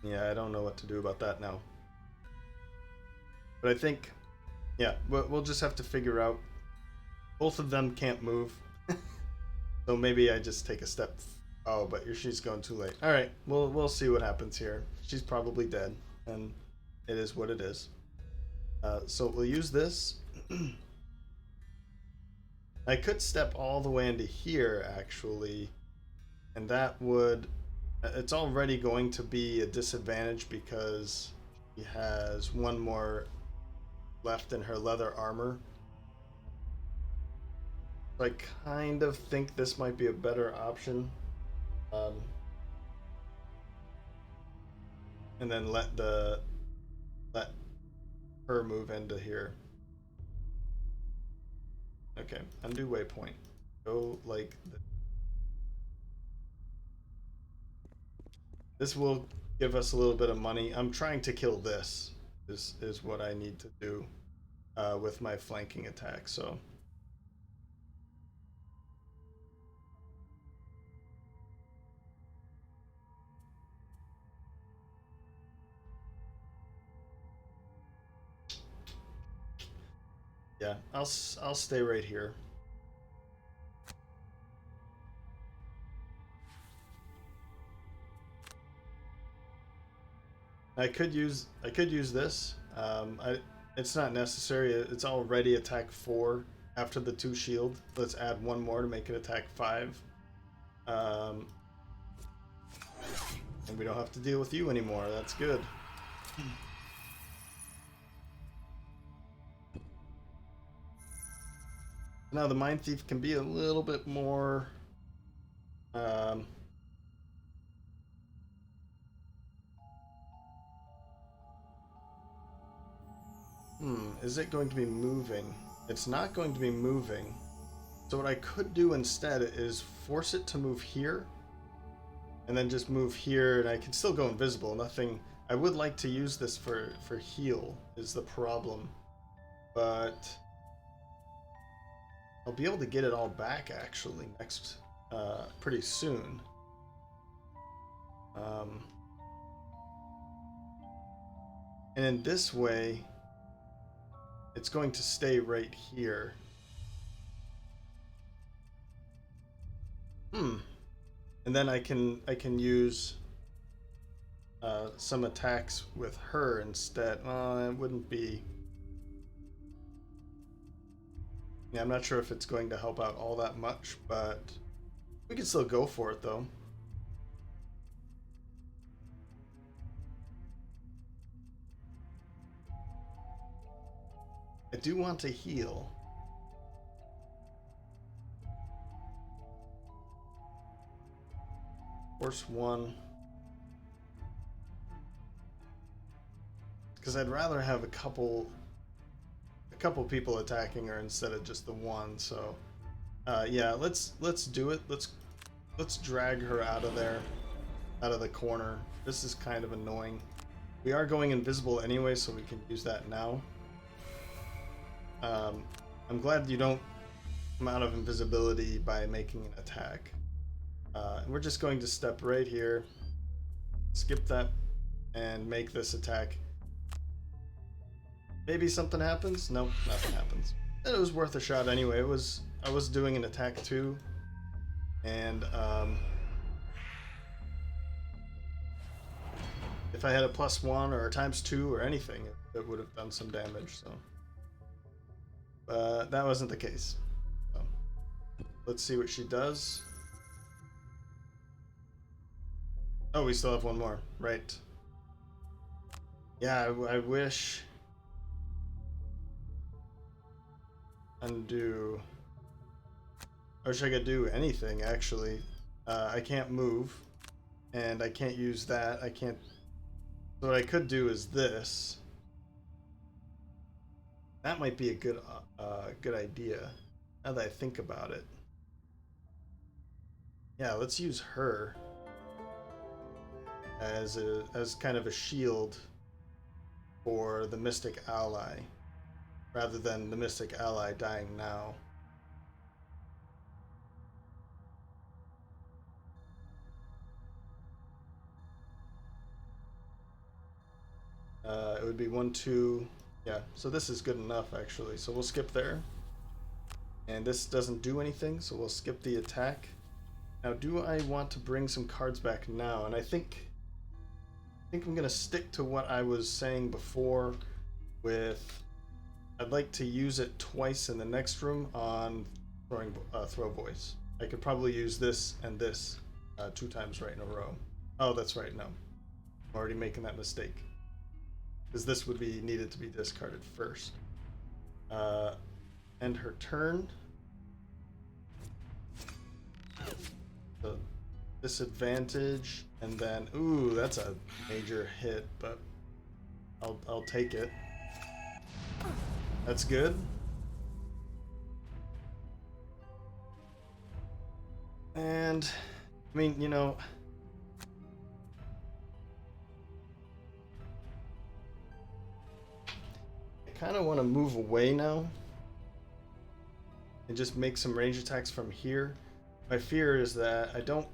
Yeah, I don't know what to do about that now. But I think... Yeah, we'll just have to figure out... Both of them can't move. So maybe I just take a step... Oh, but she's going too late. All right, we'll see what happens here. She's probably dead, and it is what it is. So we'll use this. I could step all the way into here, actually, and that would... It's already going to be a disadvantage because she has one more left in her leather armor. So I kind of think this might be a better option. And then let her move into here. Okay, undo waypoint. Go like this. This will give us a little bit of money. I'm trying to kill this. Is what I need to do with my flanking attack. So. Yeah, I'll stay right here. I could use this. It's not necessary. It's already attack 4 after the 2 shield. Let's add one more to make it attack 5. And we don't have to deal with you anymore. That's good. Now the Mindthief can be a little bit more is it going to be moving? It's not going to be moving. So what I could do instead is force it to move here and then just move here, and I can still go invisible. Nothing. I would like to use this for heal is the problem, but I'll be able to get it all back actually next pretty soon. And in this way, it's going to stay right here. And then I can use some attacks with her instead. Well, it wouldn't be. Yeah, I'm not sure if it's going to help out all that much, but we can still go for it though. I do want to heal. Force 1. because I'd rather have a couple people attacking her instead of just the one. So yeah, let's do it. Let's drag her out of there, out of the corner. This is kind of annoying. We are going invisible anyway, so we can use that now. I'm glad you don't come out of invisibility by making an attack. And we're just going to step right here, skip that, and make this attack. Maybe something happens? Nope, nothing happens. It was worth a shot anyway. I was doing an attack too, and if I had a +1 or a ×2 or anything, it would have done some damage. So, but that wasn't the case. So, let's see what she does. Oh, we still have one more, right? Yeah, I wish. Undo. I wish I could do anything, actually. I can't move, and I can't use that. I can't. So what I could do is this. That might be a good idea, now that I think about it. Yeah, let's use her as kind of a shield for the Mystic Ally, rather than the Mystic Ally dying now. It would be 1, 2. Yeah, so this is good enough actually. So we'll skip there. And this doesn't do anything, so we'll skip the attack. Now, do I want to bring some cards back now? And I think I'm gonna stick to what I was saying before with I'd like to use it twice in the next room on throw voice. I could probably use this and this 2 times right in a row. Oh, that's right, no. I'm already making that mistake. Because this would be needed to be discarded first. End her turn. The disadvantage, and then ooh, that's a major hit, but I'll take it. That's good. And I mean, you know, I kind of want to move away now and just make some range attacks from here. My fear is that I don't,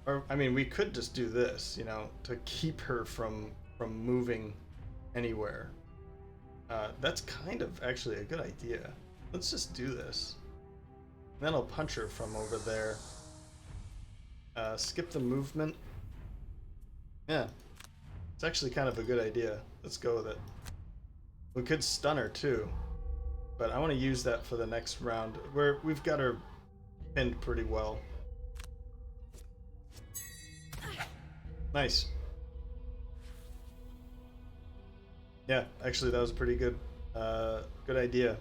or I mean, we could just do this, you know, to keep her from moving anywhere. That's kind of actually a good idea. Let's just do this. And then I'll punch her from over there. Skip the movement. Yeah, it's actually kind of a good idea. Let's go with it. We could stun her too, but I want to use that for the next round where we've got her pinned pretty well. Nice. Yeah, actually that was a pretty good idea.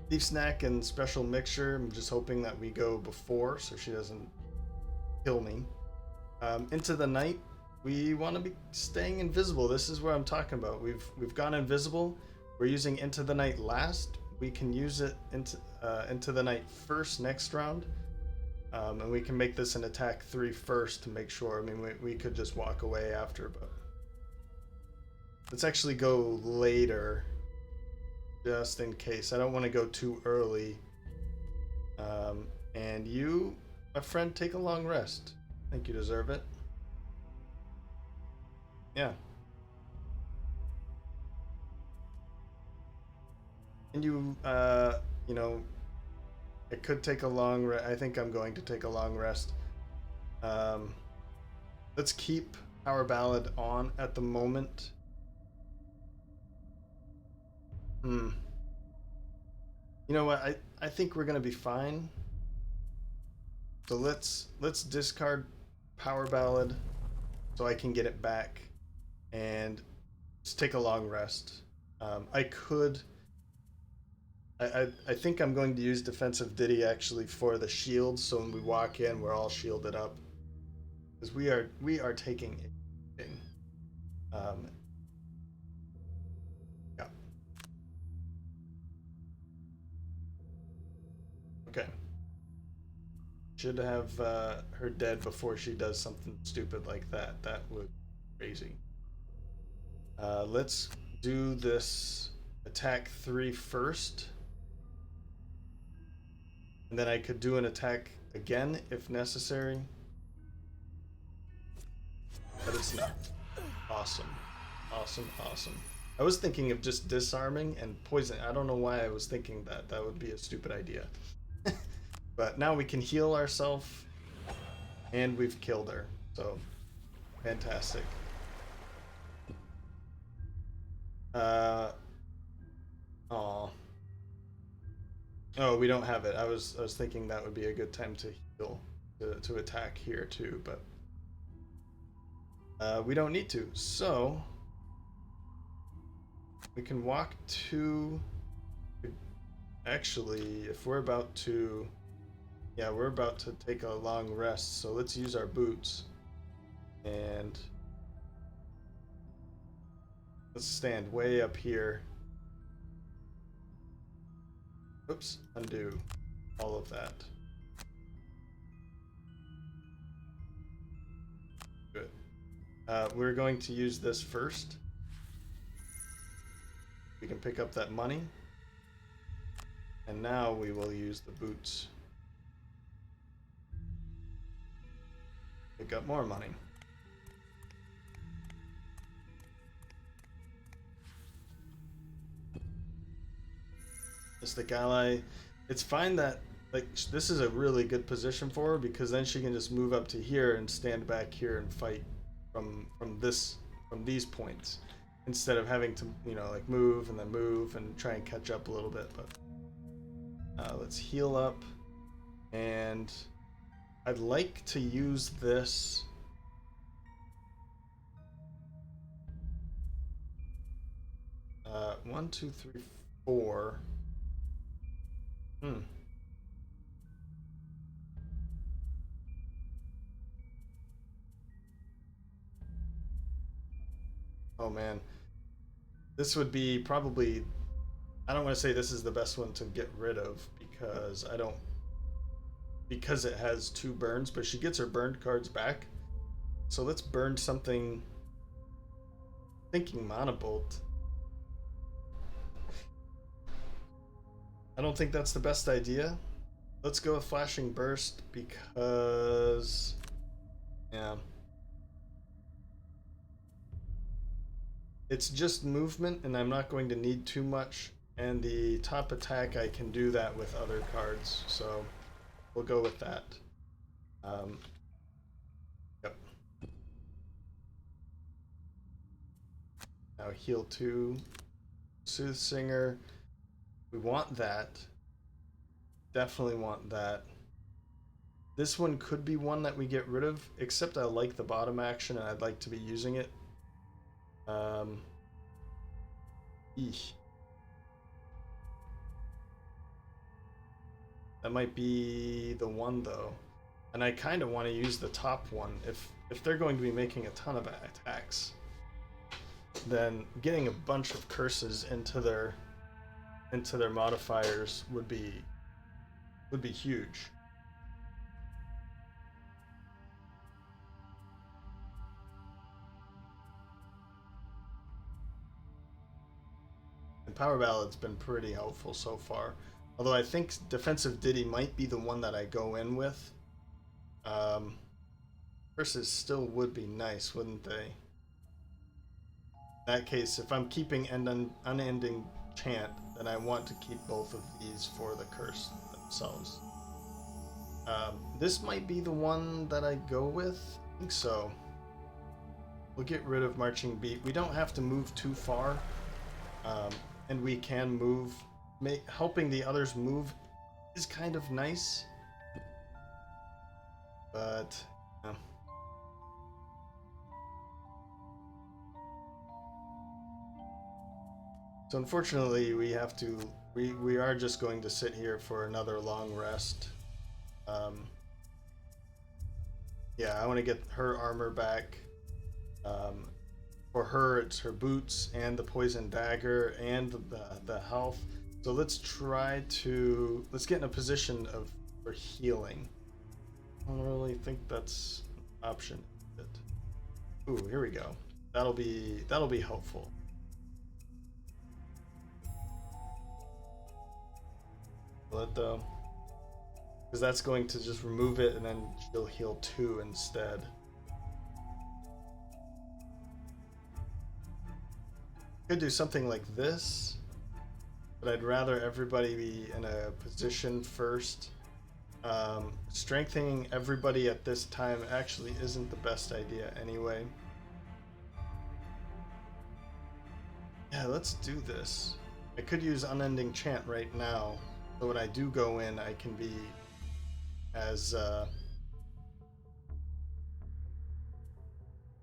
Thief Snack and Special Mixture, I'm just hoping that we go before so she doesn't kill me. Into the Night, we want to be staying invisible. This is what I'm talking about. We've gone invisible. We're using Into the Night last. We can use it into the Night first next round. And we can make this an attack 3 first to make sure. I mean, we could just walk away after, but let's actually go later, just in case. I don't want to go too early. And you, my friend, take a long rest. I think you deserve it. Yeah. And you, you know, it could take a long rest. I think I'm going to take a long rest. Let's keep Power Ballad on at the moment. You know what? I think we're gonna be fine. So let's discard Power Ballad so I can get it back and just take a long rest. I think I'm going to use Defensive Ditty actually for the shield, so when we walk in, we're all shielded up, because we are taking it. Okay. Should have her dead before she does something stupid like that. That would be crazy. Let's do this attack 3 first. And then I could do an attack again if necessary. But it's not. Awesome. Awesome, awesome. I was thinking of just disarming and poison. I don't know why I was thinking that. That would be a stupid idea. But now we can heal ourselves. And we've killed her. So, fantastic. Aw. Oh, we don't have it. I was thinking that would be a good time to heal, to attack here too, but we don't need to. So we can walk to. Actually, if we're about to, yeah, we're about to take a long rest. So let's use our boots and let's stand way up here. Oops, undo all of that. Good. We're going to use this first. We can pick up that money. And now we will use the boots. Pick up more money. Mystic ally. It's fine that like this is a really good position for her because then she can just move up to here and stand back here and fight from these points instead of having to, you know, like move and try and catch up a little bit. But let's heal up, and I'd like to use this. One, two, three, four. Oh man. This would be probably, I don't want to say this is the best one to get rid of because it has 2 burns, but she gets her burned cards back. So let's burn something. Thinking Mana Bolt. I don't think that's the best idea. Let's go with Flashing Burst because, yeah. It's just movement and I'm not going to need too much. And the top attack, I can do that with other cards. So we'll go with that. Yep. Now heal 2. Soothsinger. We want that. Definitely want that. This one could be one that we get rid of, except I like the bottom action and I'd like to be using it. Eesh. That might be the one though. And I kind of want to use the top one. If they're going to be making a ton of attacks, then getting a bunch of curses into their modifiers would be huge. And Power Ballad's been pretty helpful so far. Although I think Defensive Ditty might be the one that I go in with. Curses still would be nice, wouldn't they? In that case, if I'm keeping Unending Chant, then I want to keep both of these for the curse themselves. This might be the one that I go with. I think so. We'll get rid of Marching Beat. We don't have to move too far, and we can move. Helping the others move is kind of nice, but so unfortunately we have to. We are just going to sit here for another long rest. Yeah, I want to get her armor back. For her, it's her boots and the poison dagger and the health. So let's get in a position for healing. I don't really think that's an option. Ooh, here we go. That'll be helpful. But though, because that's going to just remove it, and then she'll heal 2 instead. Could do something like this, but I'd rather everybody be in a position first. Strengthening everybody at this time actually isn't the best idea anyway. Yeah, let's do this. I could use Unending Chant right now, so when I do go in, I can be as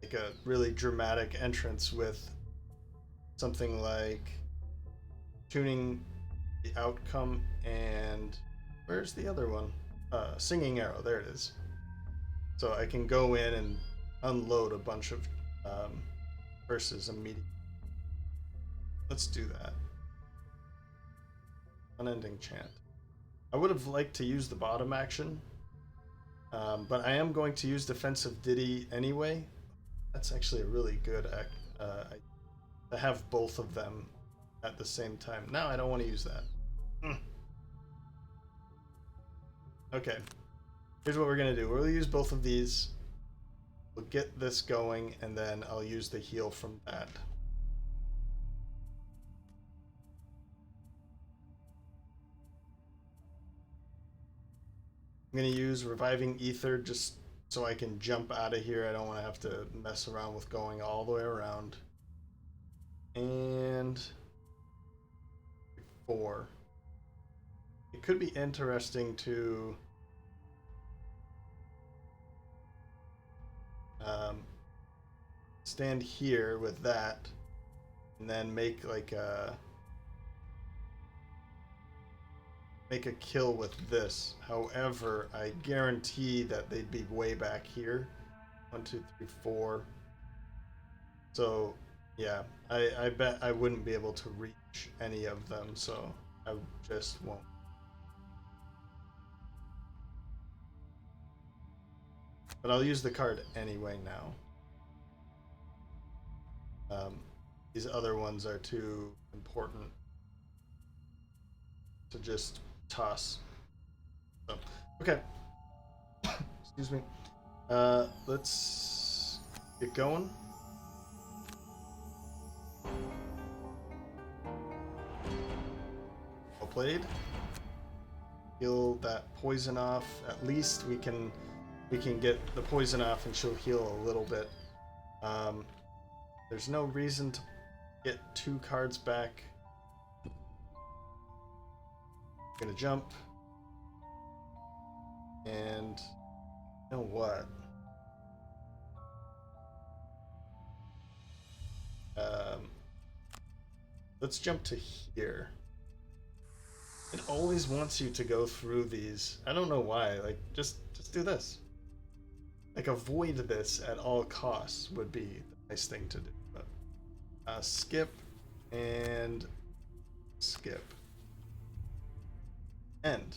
like a really dramatic entrance with something like tuning the outcome, and where's the other one? Singing Arrow, there it is. So I can go in and unload a bunch of verses immediately. Let's do that. Unending Chant. I would have liked to use the bottom action, but I am going to use Defensive Ditty anyway. That's actually a really good act. To have both of them at the same time. No, I don't want to use that. Okay. Here's what we're going to do. We'll use both of these. We'll get this going, and then I'll use the heal from that. I'm going to use Reviving Ether just so I can jump out of here. I don't want to have to mess around with going all the way around. And 4. It could be interesting to stand here with that and then make like a kill with this. However, I guarantee that they'd be way back here. 1, 2, 3, 4. So yeah, I bet I wouldn't be able to reach any of them, so I just won't. But I'll use the card anyway now. These other ones are too important to just toss. So, okay. Excuse me. Let's get going. Well played. Heal that poison off. At least we can get the poison off, and she'll heal a little bit. There's no reason to get 2 cards back. I'm gonna jump, and you know what? Let's jump to here. It always wants you to go through these. I don't know why. Like, just do this. Like, avoid this at all costs would be the nice thing to do. But skip and skip. End.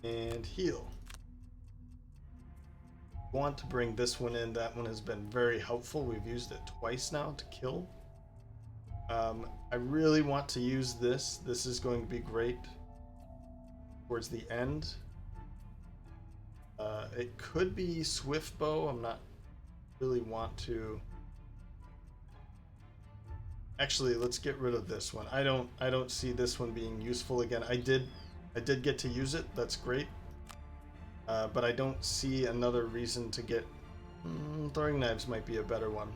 And heal. Want to bring this one in. That one has been very helpful. We've used it twice now to kill. I really want to use this. This is going to be great towards the end. It could be Swift Bow. I'm not really want to. Actually, let's get rid of this one. I don't see this one being useful again. I did get to use it. That's great. But I don't see another reason to get. Throwing Knives might be a better one.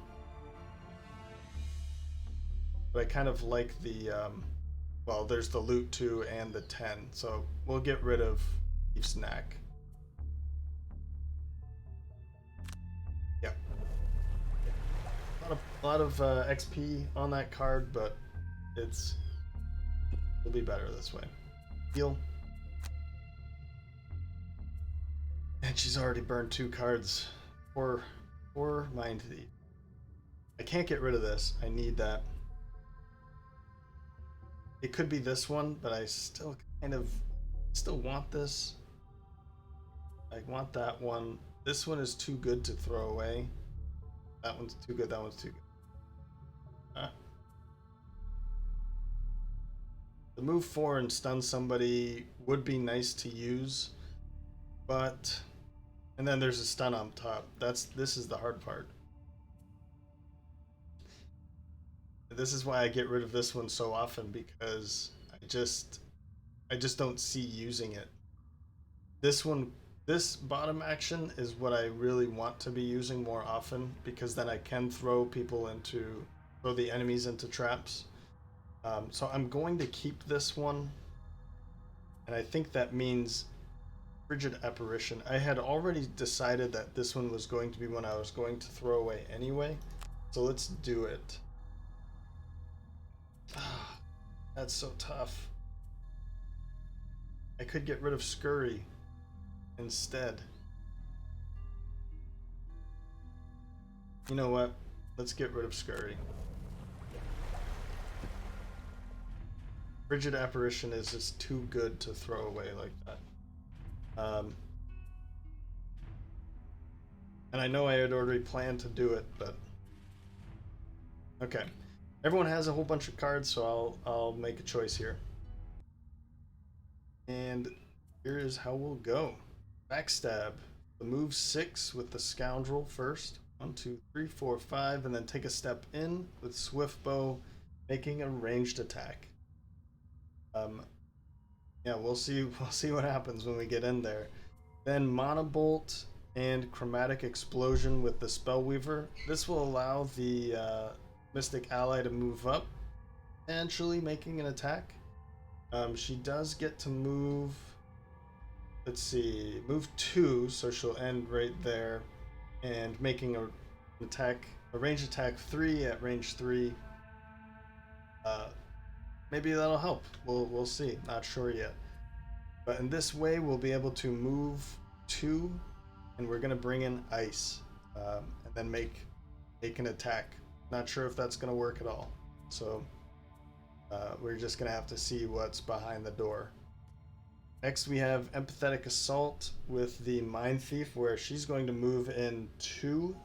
But I kind of like the. Well, there's the loot 2 and the 10, so we'll get rid of Thief's Knack. Yeah. A lot of XP on that card, but it'll be better this way. Heal. And she's already burned 2 cards. Poor Mindthief. I can't get rid of this. I need that. It could be this one, but I still still want this. I want that one. This one is too good to throw away. That one's too good. That one's too good. The move 4 and stun somebody would be nice to use, but and then there's a stun on top. This is the hard part. This is why I get rid of this one so often, because I just don't see using it. This bottom action is what I really want to be using more often, because then I can throw the enemies into traps. So I'm going to keep this one, and I think that means Frigid Apparition. I had already decided that this one was going to be one I was going to throw away anyway, so let's do it. That's so tough. I could get rid of Scurry instead. You know what? Let's get rid of Scurry. Frigid Apparition is just too good to throw away like that. And I know I had already planned to do it, but okay. Everyone has a whole bunch of cards, so I'll make a choice here. And here is how we'll go. Backstab. The move 6 with the Scoundrel first. 1, 2, 3, 4, 5, and then take a step in with Swift Bow, making a ranged attack. Yeah, we'll see what happens when we get in there. Then Monobolt and Chromatic Explosion with the Spellweaver. This will allow the Mystic ally to move up, potentially making an attack. She does get to move, let's see, move 2, so she'll end right there, and making a range attack 3 at range 3. Maybe that'll help. We'll see. Not sure yet. But in this way, we'll be able to move 2, and we're gonna bring in ice, and then make an attack. Not sure if that's gonna work at all. So we're just gonna have to see what's behind the door. Next, we have Empathetic Assault with the Mindthief, where she's going to move in 2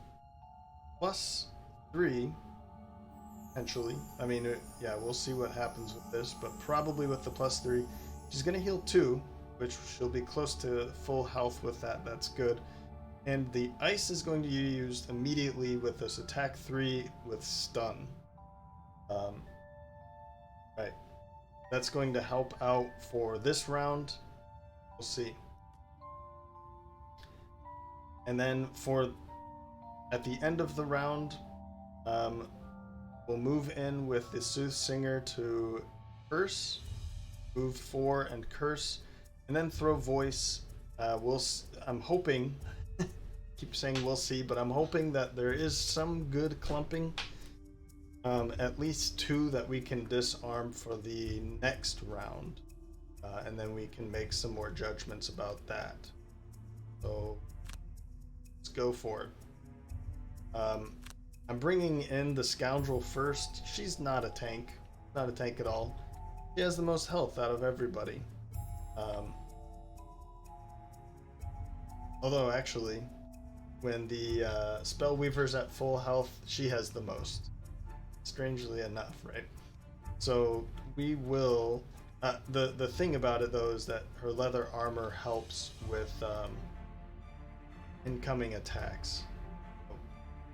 plus 3. Potentially. I mean, yeah, we'll see what happens with this, but probably with the plus 3. She's going to heal 2, which she'll be close to full health with that. That's good. And the ice is going to be used immediately with this attack 3 with stun. Right. That's going to help out for this round. We'll see. And then at the end of the round, we'll move in with the Soothsinger to curse, move 4 and curse, and then throw voice. I'm hoping, keep saying we'll see, but I'm hoping that there is some good clumping. At least 2 that we can disarm for the next round, and then we can make some more judgments about that. So let's go for it. I'm bringing in the Scoundrel first. She's not a tank at all. She has the most health out of everybody. Although actually, when the Spellweaver's at full health, she has the most. Strangely enough, right? So we will. The thing about it though is that her leather armor helps with incoming attacks.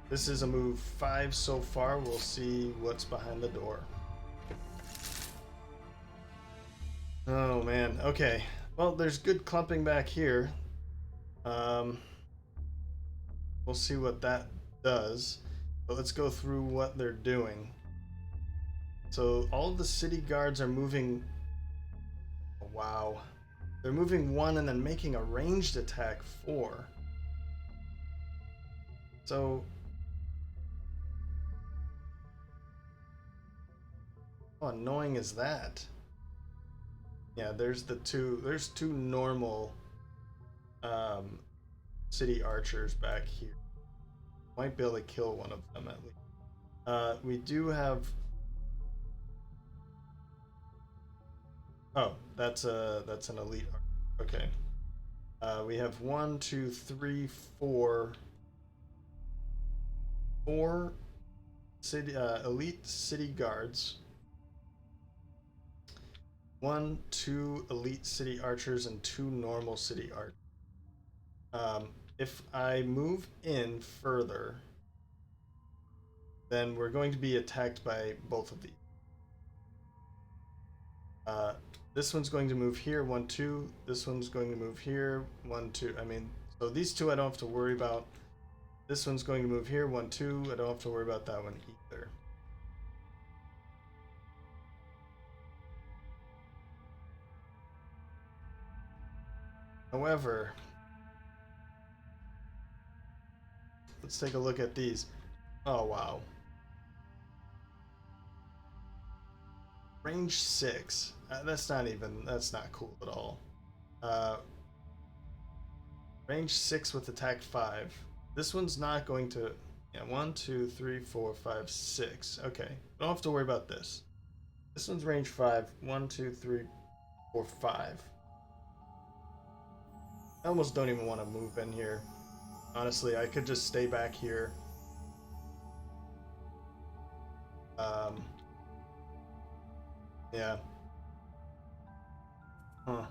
This is a move 5 so far. We'll see what's behind the door. Oh man. Okay. Well, there's good clumping back here. We'll see what that does. But let's go through what they're doing. So all of the city guards are moving. Oh, wow. They're moving 1 and then making a ranged attack 4. So how annoying is that? Yeah, there's 2 normal city archers back here. Might be able to kill one of them at least. We do have Oh, that's an elite. Okay. We have 1, 2, 3, 4, 4 city elite city guards. 1, 2 elite city archers and 2 normal city archers. If I move in further, then we're going to be attacked by both of these. This one's going to move here, 1, 2. This one's going to move here, 1, 2. I mean, so these two I don't have to worry about. This one's going to move here, 1, 2. I don't have to worry about that one either. However, let's take a look at these. Oh, wow. Range 6. That's not cool at all. Range 6 with attack 5. This one's not going to... Yeah, 1, 2, 3, 4, 5, 6. Okay, don't have to worry about this. This one's range 5. 1, 2, 3, 4, 5. I almost don't even want to move in here. Honestly, I could just stay back here. Yeah. Huh.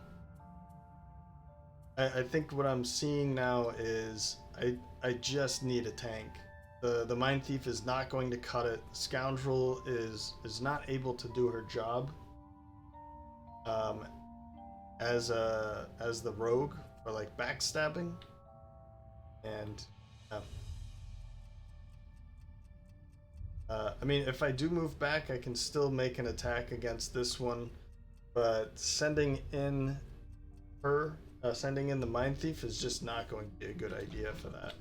I think what I'm seeing now is I just need a tank. The Mindthief is not going to cut it. Scoundrel is not able to do her job. As the rogue for like backstabbing, and I mean, if I do move back, I can still make an attack against this one, but sending in the Mindthief is just not going to be a good idea for that.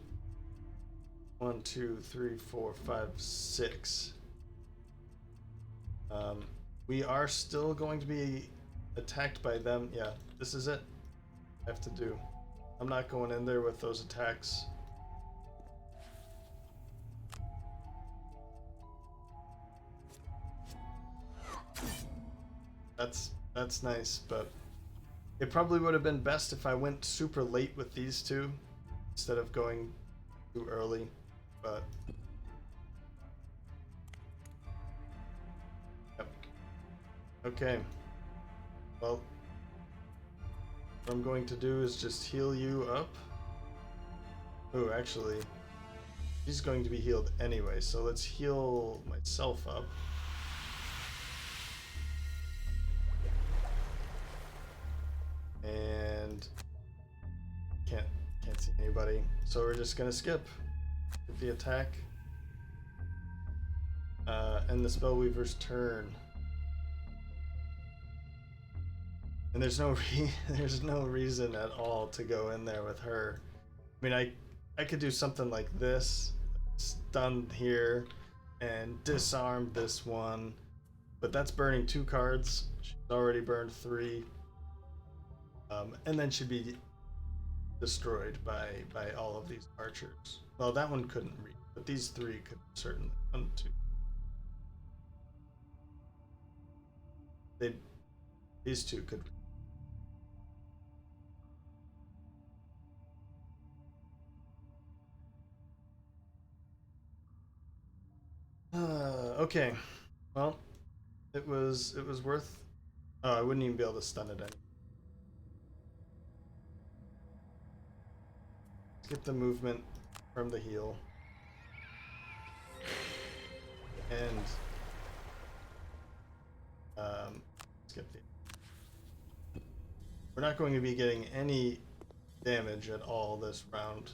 1, 2, 3, 4, 5, 6. We are still going to be attacked by them. Yeah, this is it. I have to do. I'm not going in there with those attacks. That's nice, but it probably would have been best if I went super late with these two instead of going too early, but yep. Okay. Well, what I'm going to do is just heal you up. Oh, actually, he's going to be healed anyway, so let's heal myself up. And can't see anybody, so we're just gonna skip the attack. End the Spellweaver's turn. And there's no reason at all to go in there with her. I mean, I could do something like this, stun here, and disarm this one, but that's burning 2 cards. She's already burned 3. And then she'd be destroyed by all of these archers. Well, that one couldn't reach, but these 3 could certainly. 1, 2. These 2 could. Okay. Well, it was worth. Oh, I wouldn't even be able to stun it anymore. Get the movement from the heal, and skip the. We're not going to be getting any damage at all this round.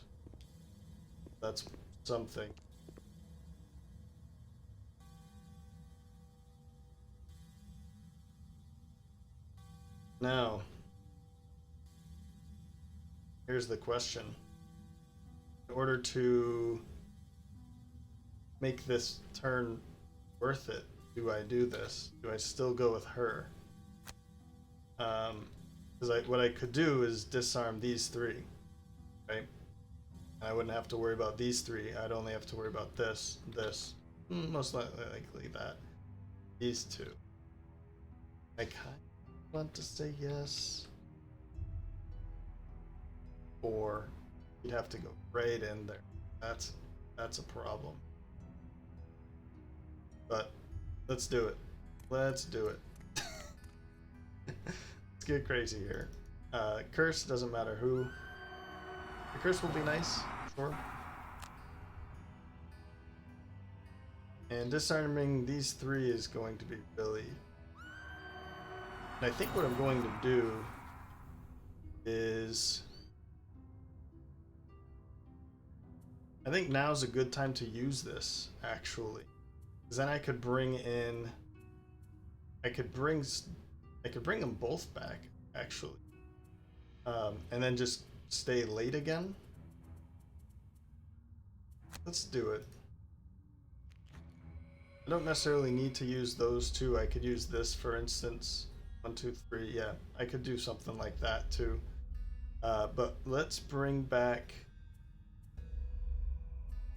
That's something. Now, here's the question. In order to make this turn worth it, do I do this? Do I still go with her? Because what I could do is disarm these 3, right? I wouldn't have to worry about these 3. I'd only have to worry about this, most likely that. These 2. I kind want to say yes. Or you'd have to go right in there. That's a problem. But let's do it. Let's do it. Let's get crazy here. Curse doesn't matter who. The curse will be nice, sure. And disarming these three is going to be really... And I think what I'm going to do is... I think now's a good time to use this, actually. Because then I could bring in... I could bring them both back, actually. And then just stay late again. Let's do it. I don't necessarily need to use those two. I could use this, for instance. 1, 2, 3. Yeah, I could do something like that too. But let's bring back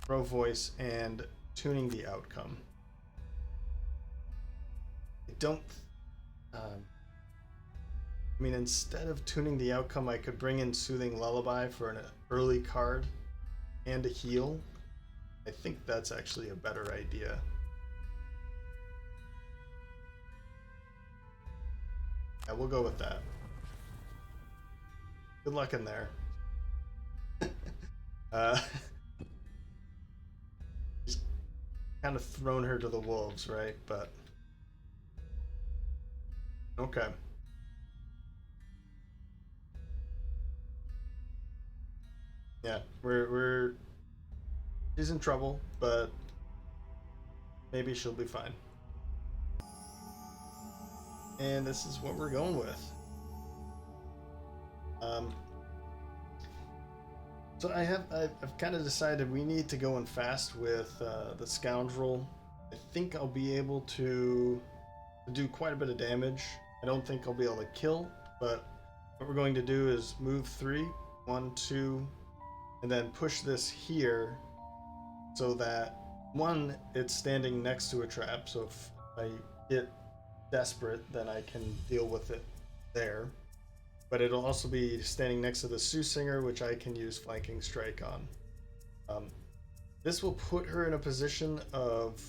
Pro Voice and tuning the outcome. I don't... I mean, instead of tuning the outcome, I could bring in Soothing Lullaby for an early card and a heal. I think that's actually a better idea. Yeah, we'll go with that. Good luck in there. Just kind of thrown her to the wolves, right? But okay. Yeah, we're she's in trouble, but maybe she'll be fine. And this is what we're going with. So I've kind of decided we need to go in fast with the Scoundrel. I think I'll be able to do quite a bit of damage. I don't think I'll be able to kill, but what we're going to do is move 3, 1, 2, and then push this here so that, one, it's standing next to a trap, so if I get desperate, then I can deal with it there. But it'll also be standing next to the Soothsinger, which I can use flanking strike on. This will put her in a position of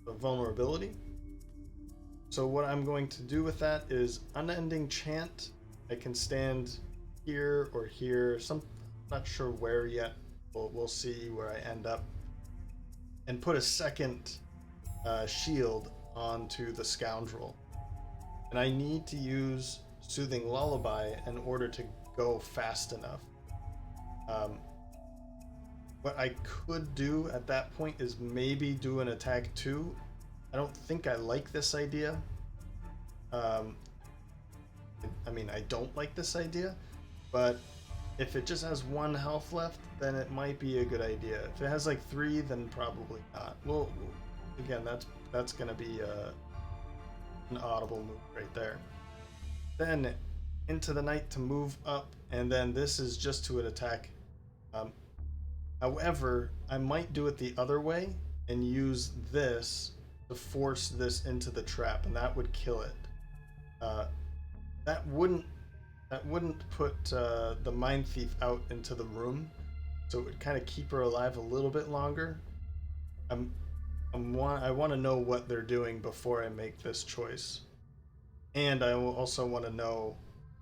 vulnerability. So what I'm going to do with that is unending chant. I can stand here or here, not sure where yet. We'll see where I end up. And put a second shield onto the Scoundrel. And I need to use Soothing Lullaby in order to go fast enough. What I could do at that point is maybe do an attack 2. I don't think I like this idea. I mean, I don't like this idea, but if it just has 1 health left, then it might be a good idea. If it has like 3, then probably not. Well, again, that's gonna be an audible move right there. Then into the night to move up, and then this is just to an attack. However, I might do it the other way and use this to force this into the trap, and that would kill it. That wouldn't put the Mindthief out into the room, so it would kind of keep her alive a little bit longer. I want to know what they're doing before I make this choice, and I will also want to know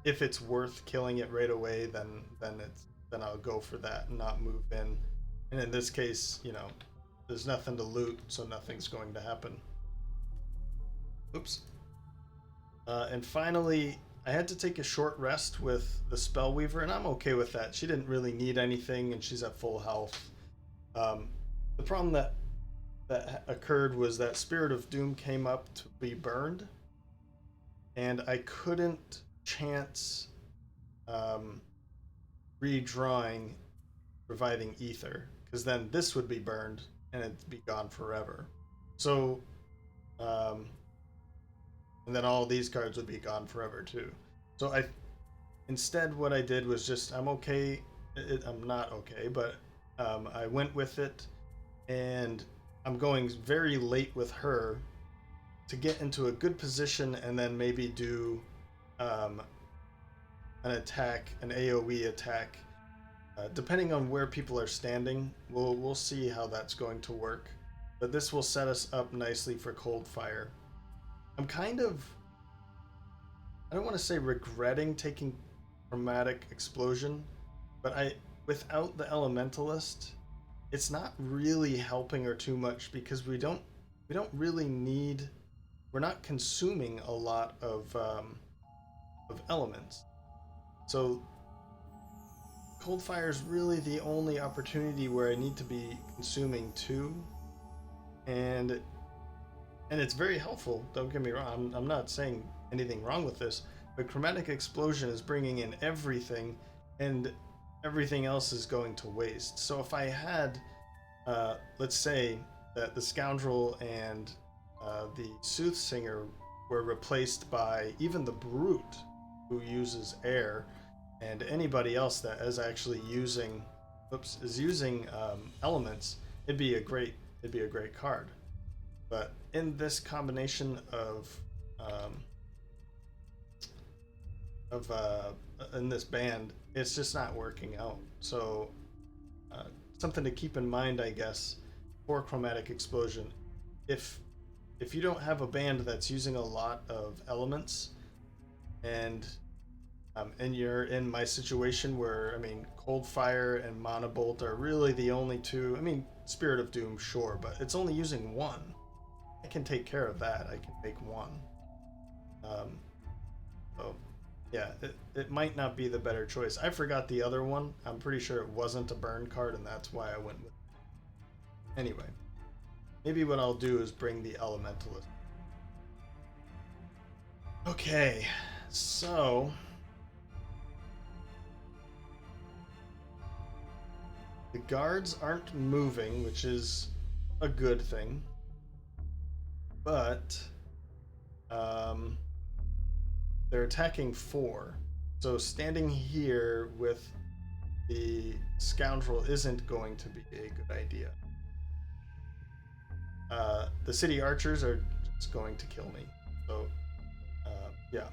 if it's worth killing it right away. Then I'll go for that and not move in. And in this case, you know, there's nothing to loot, so nothing's going to happen. Oops. And finally, I had to take a short rest with the Spellweaver, and I'm okay with that. She didn't really need anything, and she's at full health. The problem that occurred was that Spirit of Doom came up to be burned, and I couldn't chance redrawing Reviving Ether, because then this would be burned and it'd be gone forever. So and then all these cards would be gone forever too. So instead what I did was just, I'm not okay, but I went with it, and I'm going very late with her to get into a good position, and then maybe do um, an attack, an AoE attack. Depending on where people are standing, we'll see how that's going to work. But this will set us up nicely for cold fire. I'm kind of, I don't want to say regretting taking chromatic explosion, but without the elementalist, it's not really helping her too much because we don't really need, we're not consuming a lot of elements. So cold fire is really the only opportunity where I need to be consuming 2, and it's very helpful. Don't get me wrong. I'm not saying anything wrong with this, but chromatic explosion is bringing in everything, and everything else is going to waste. So if I had, let's say that the Scoundrel and the Soothsinger were replaced by even the Brute, who uses air, and anybody else that is actually using, elements, it'd be a great card. But in this combination of in this band, it's just not working out. So something to keep in mind, I guess, for chromatic explosion. If you don't have a band that's using a lot of elements, and you're in my situation where, I mean, Cold Fire and Mana Bolt are really the only two. I mean, Spirit of Doom, sure, but it's only using 1. I can take care of that. I can make 1. So yeah, it might not be the better choice. I forgot the other one. I'm pretty sure it wasn't a burn card, and that's why I went with it. Anyway, maybe what I'll do is bring the Elementalist. Okay, so the guards aren't moving, which is a good thing, but they're attacking 4. So standing here with the Scoundrel isn't going to be a good idea. The city archers are just going to kill me. So, yeah.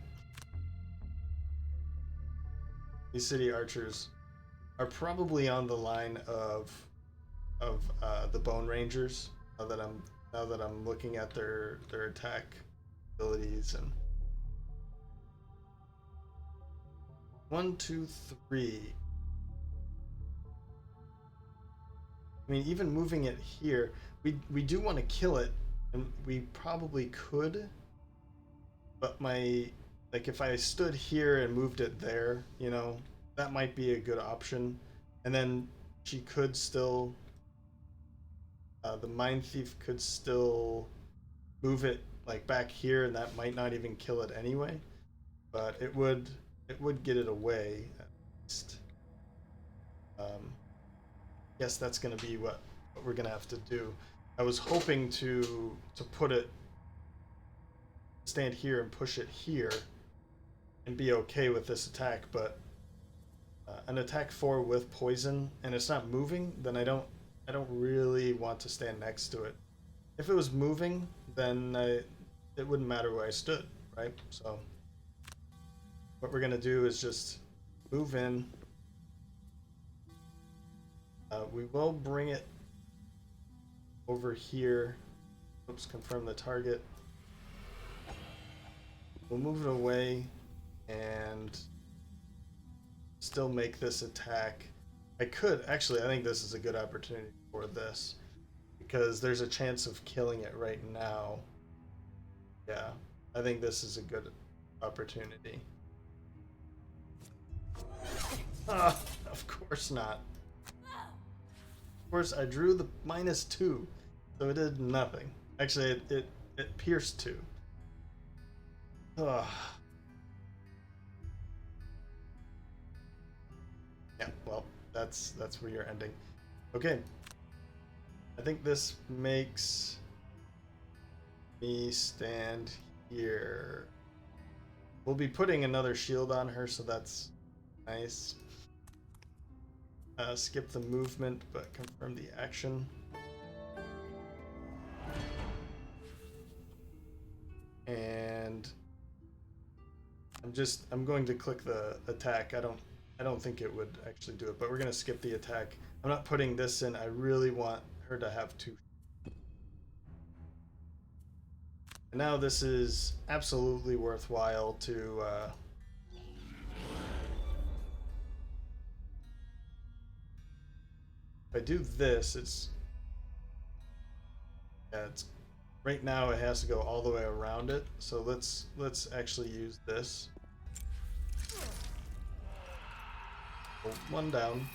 These city archers are probably on the line of the Bone Rangers. Now that I'm looking at their attack abilities. And 1, 2, 3. I mean, even moving it here, we do want to kill it, and we probably could, but if I stood here and moved it there, you know, that might be a good option. And then she could still, the Mindthief could still move it like back here, and that might not even kill it anyway, but it would get it away at least. Yes, that's going to be what we're going to have to do. I was hoping to put it, stand here and push it here and be okay with this attack, but an attack 4 with poison and it's not moving, then I don't really want to stand next to it. If it was moving, then it wouldn't matter where I stood, right? So what we're going to do is just move in. We will bring it over here. Oops, confirm the target. We'll move it away and still make this attack. I think this is a good opportunity for this because there's a chance of killing it right now. Yeah, I think this is a good opportunity. Of course not. Of course, I drew the -2, so it did nothing. Actually, it pierced 2. Ugh. Yeah, well, that's where you're ending. Okay. I think this makes me stand here. We'll be putting another shield on her, so that's nice. Skip the movement, but confirm the action. And I'm going to click the attack. I don't think it would actually do it, but we're gonna skip the attack. I'm not putting this in. I really want her to have 2. And now this is absolutely worthwhile to if I do this, it's right now it has to go all the way around it. So let's actually use this. Oh, 1 down.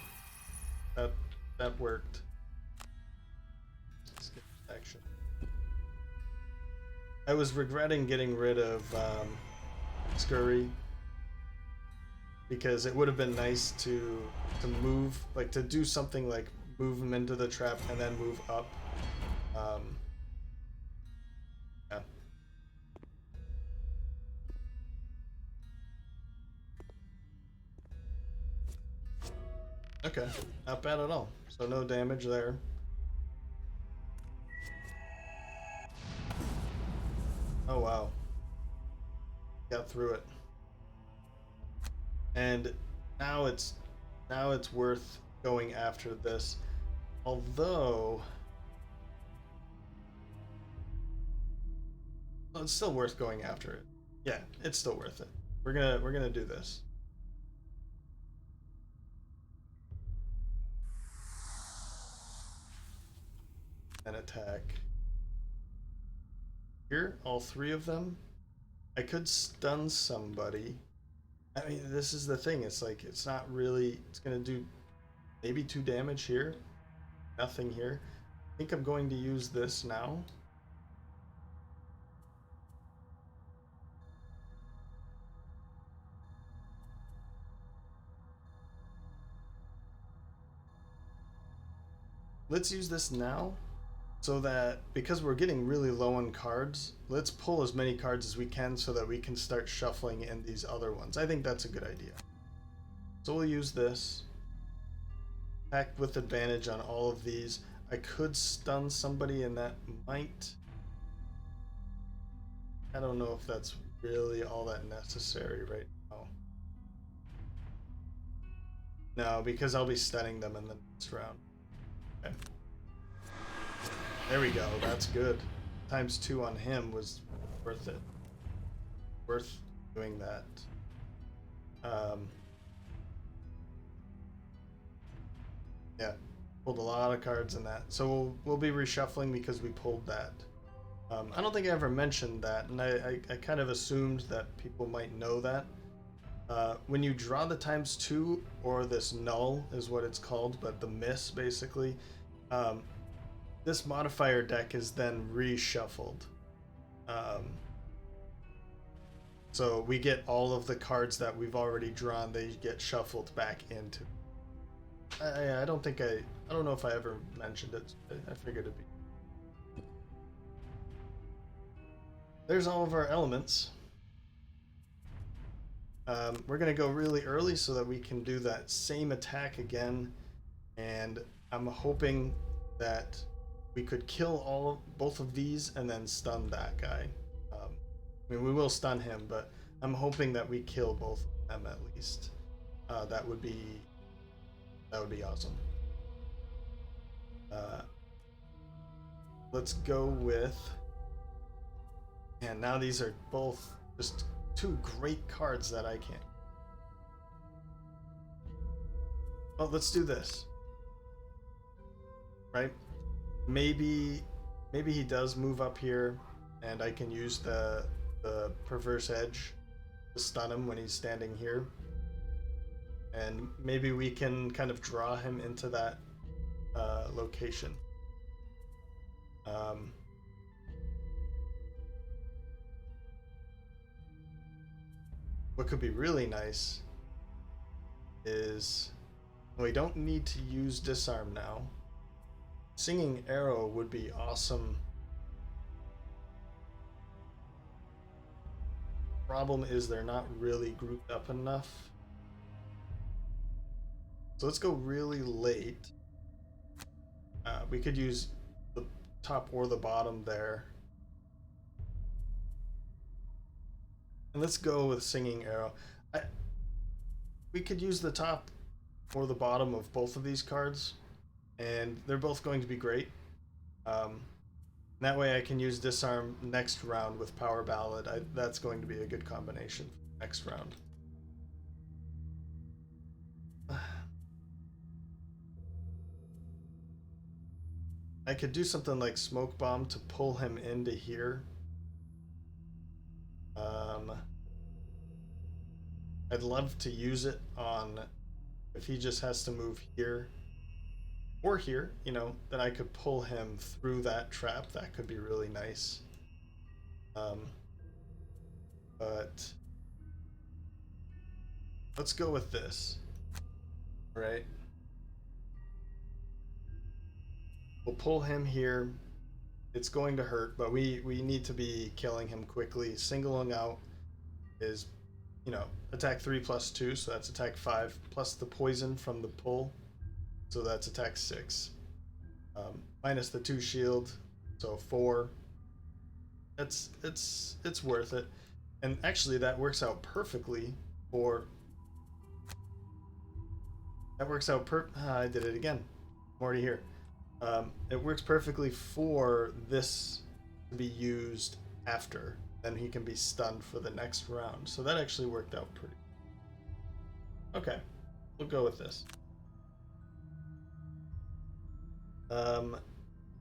That worked. Let's get action. I was regretting getting rid of Scurry because it would have been nice to move, like to do something like move him into the trap and then move up. Yeah. Okay, not bad at all. So no damage there. Oh wow. Got through it. And now it's worth going after this. Although well, it's still worth going after it. Yeah, it's still worth it. We're gonna do this. And attack. Here, all 3 of them. I could stun somebody. I mean, this is the thing. It's like it's not really. It's gonna do maybe 2 damage here. Nothing here. I think I'm going to use this now. Let's use this now so that because we're getting really low on cards, let's pull as many cards as we can so that we can start shuffling in these other ones. I think that's a good idea. So we'll use this. Attack with advantage on all of these. I could stun somebody and that might... I don't know if that's really all that necessary right now. No, because I'll be stunning them in the next round. Okay. There we go, that's good. ×2 on him was worth it. Worth doing that. Yeah, pulled a lot of cards in that. So we'll be reshuffling because we pulled that. I don't think I ever mentioned that, and I kind of assumed that people might know that. When you draw the ×2, or this null is what it's called, but the miss basically, this modifier deck is then reshuffled. So we get all of the cards that we've already drawn, they get shuffled back into. I don't think I don't know if I ever mentioned it. I figured it'd be. There's all of our elements. We're gonna go really early so that we can do that same attack again, and I'm hoping that we could kill both of these and then stun that guy. I mean, we will stun him, but I'm hoping that we kill both of them at least. That would be awesome. Let's go with, and now these are both just 2 great cards that I can't. Oh, let's do this. Right? Maybe he does move up here, and I can use the perverse edge to stun him when he's standing here. And maybe we can kind of draw him into that location. What could be really nice is we don't need to use disarm now. Singing arrow would be awesome. Problem is they're not really grouped up enough. So let's go really late. We could use the top or the bottom there. And let's go with Singing Arrow. We could use the top or the bottom of both of these cards, and they're both going to be great. That way I can use Disarm next round with Power Ballad. That's going to be a good combination next round. I could do something like Smoke Bomb to pull him into here. I'd love to use it on if he just has to move here or here, you know, then I could pull him through that trap. That could be really nice. But let's go with this, right? We'll pull him here. It's going to hurt, but we need to be killing him quickly. Singling out is, you know, attack 3+2, so that's attack 5, plus the poison from the pull, so that's attack 6. Minus the 2 shield, so 4. It's worth it. And actually that works out perfectly for... I did it again. I'm already here. It works perfectly for this to be used after. Then he can be stunned for the next round. So that actually worked out pretty. Okay, we'll go with this.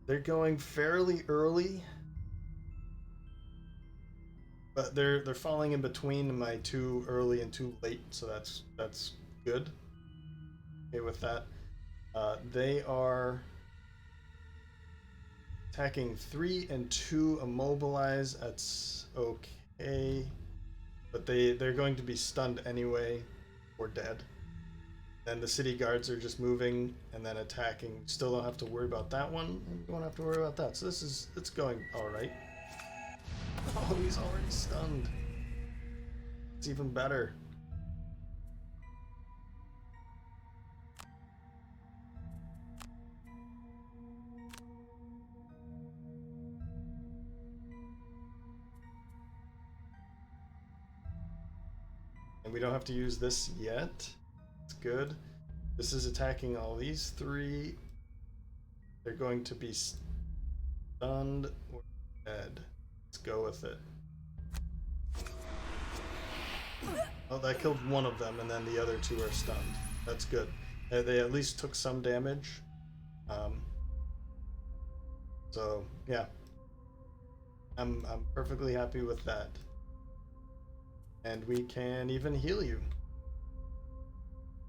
They're going fairly early, but they're falling in between my too early and too late, so that's good. Okay with that. They are attacking 3 and 2 immobilize. That's okay, but they're going to be stunned anyway or dead. Then the city guards are just moving and then attacking. Still don't have to worry about that one, and you won't have to worry about that. So it's going all right. Oh, he's already stunned. It's even better. And we don't have to use this yet. It's good. This is attacking all these 3. They're going to be stunned or dead. Let's go with it. Oh, that killed one of them, and then the other 2 are stunned. That's good. They at least took some damage. So yeah, I'm perfectly happy with that. And we can even heal you.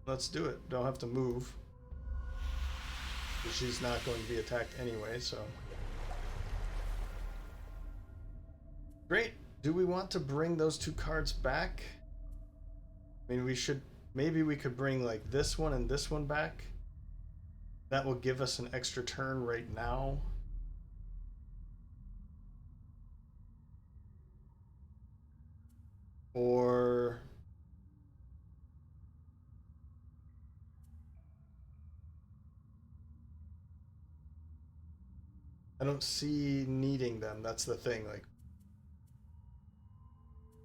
Let's do it. Don't have to move. She's not going to be attacked anyway, so. Great. Do we want to bring those 2 cards back? I mean, we should. Maybe we could bring like this one and this one back. That will give us an extra turn right now. Or I don't see needing them. That's the thing. Like,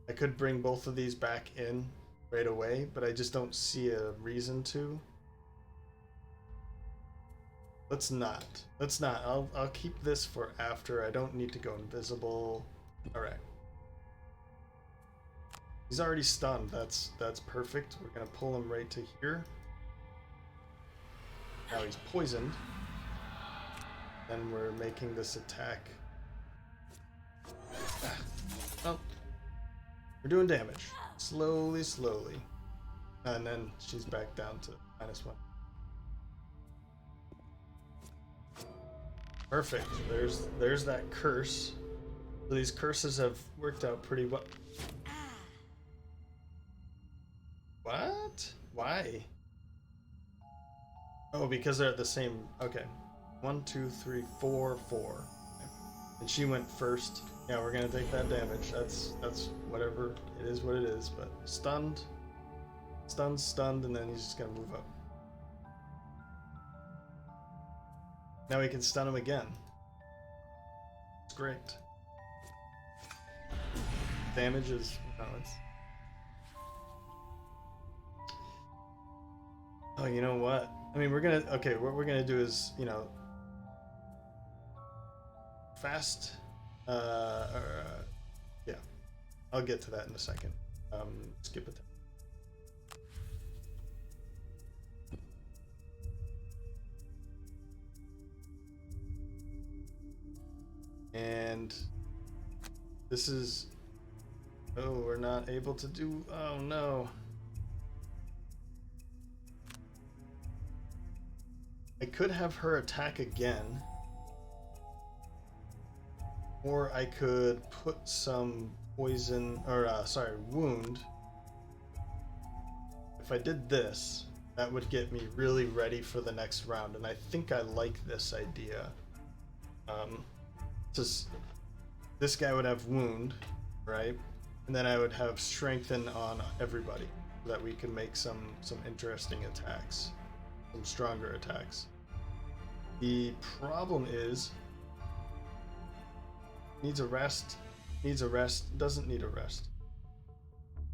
I could bring both of these back in right away, but I just don't see a reason to. Let's not. Let's not. I'll keep this for after. I don't need to go invisible. All right. He's already stunned. That's perfect. We're gonna pull him right to here. Now he's poisoned. Then we're making this attack. Oh, we're doing damage. Slowly, slowly. And then she's back down to -1. Perfect. There's that curse. So these curses have worked out pretty well. What? Why? Oh, because they're at the same. Okay. 1, 2, 3, 4, 4. Okay. And she went first. Yeah, we're gonna take that damage. That's whatever. It is what it is. But stunned, stunned, and then he's just gonna move up. Now we can stun him again. It's great. Damage is Oh, it's... Oh, you know what? I mean, we're gonna... Okay, what we're gonna do is, you know... Fast... yeah. I'll get to that in a second. Skip it. And... This is... Oh, we're not able to do... Oh, no. I could have her attack again. Or I could put some poison... Or, sorry, wound. If I did this, that would get me really ready for the next round. And I think I like this idea. Just... This guy would have wound, right? And then I would have strengthen on everybody so that we can make some interesting attacks, some stronger attacks. The problem is needs a rest, doesn't need a rest.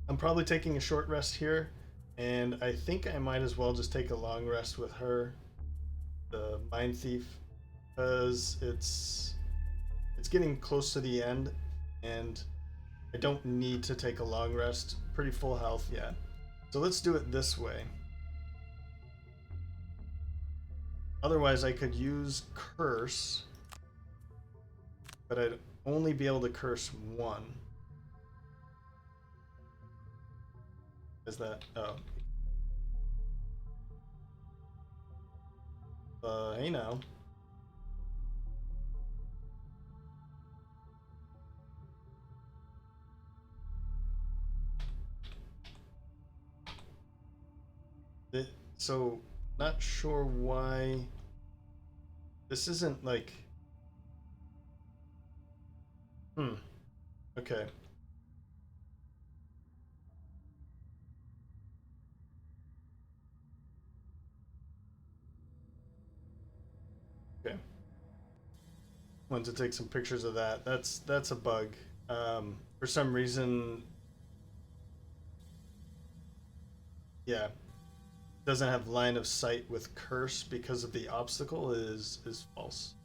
I'm probably taking a short rest here, and I think I might as well just take a long rest with her, the Mindthief, because it's getting close to the end, and I don't need to take a long rest. Pretty full health, yeah. So let's do it this way. Otherwise, I could use curse, but I'd only be able to curse one. Is that... Oh. Hey now. So, not sure why this isn't like... Okay. Okay. Want to take some pictures of that. That's a bug. For some reason... Yeah. Doesn't have line of sight with curse because of the obstacle is false.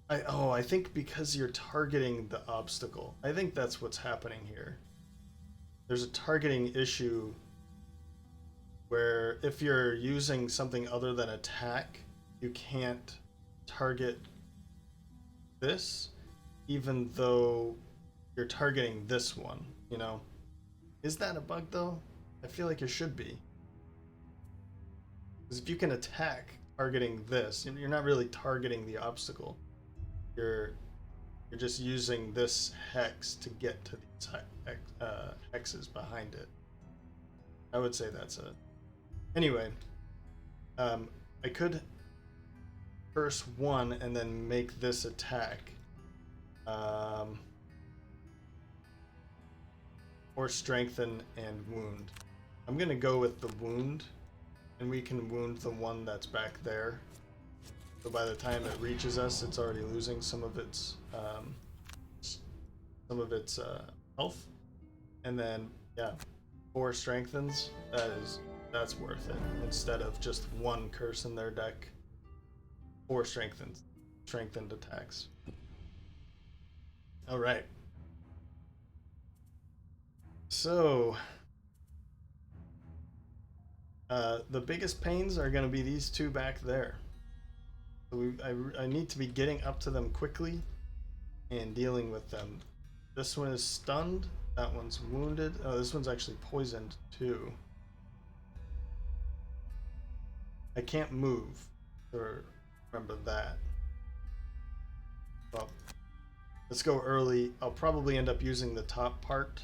I think because you're targeting the obstacle. I think that's what's happening here. There's a targeting issue where if you're using something other than attack, you can't target this, even though you're targeting this one, you know? Is that a bug though? I feel like it should be. Because if you can attack targeting this, you're not really targeting the obstacle. You're just using this hex to get to these hexes behind it. I would say that's it. Anyway, I could curse one and then make this attack. Or strengthen and wound. I'm gonna go with the wound. And we can wound the one that's back there. So by the time it reaches us, it's already losing some of its health. And then, yeah, 4 strengthens. That's worth it. Instead of just 1 curse in their deck, 4 strengthened attacks. All right. So. The biggest pains are going to be these 2 back there. So I need to be getting up to them quickly and dealing with them. This one is stunned. That one's wounded. Oh, this one's actually poisoned too. I can't move. Or remember that. Well, let's go early. I'll probably end up using the top part.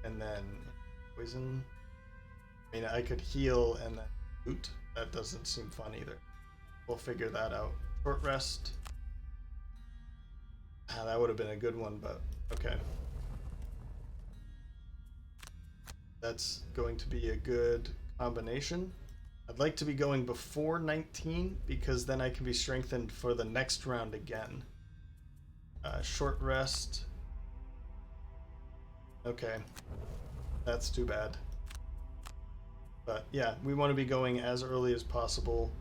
And then poison. I mean, I could heal and then loot. That doesn't seem fun either. We'll figure that out. Short rest. That would have been a good one, but okay. That's going to be a good combination. I'd like to be going before 19 because then I can be strengthened for the next round again. Short rest. Okay. That's too bad. But yeah, we want to be going as early as possible.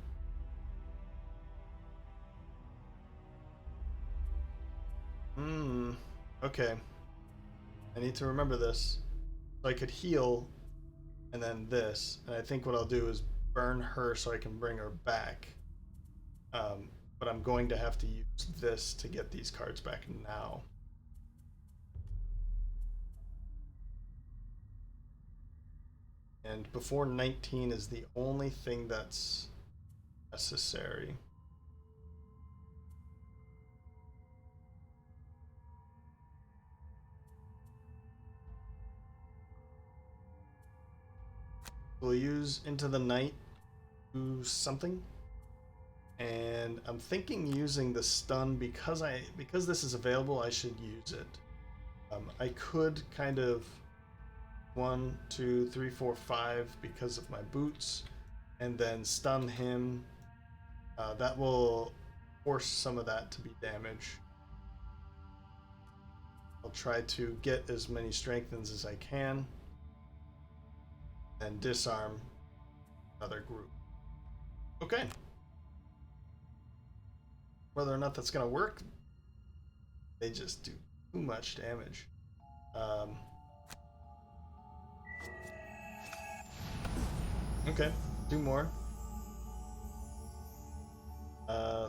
Okay. I need to remember this. So I could heal and then this. And I think what I'll do is burn her so I can bring her back. But I'm going to have to use this to get these cards back now. And before 19 is the only thing that's necessary. We'll use Into the Night to something. And I'm thinking using the stun because this is available, I should use it. I could kind of 1, 2, 3, 4, 5 because of my boots, and then stun him. That will force some of that to be damage. I'll try to get as many strengthens as I can, and disarm another group. Okay. Whether or not that's gonna work, they just do too much damage. Okay, do more.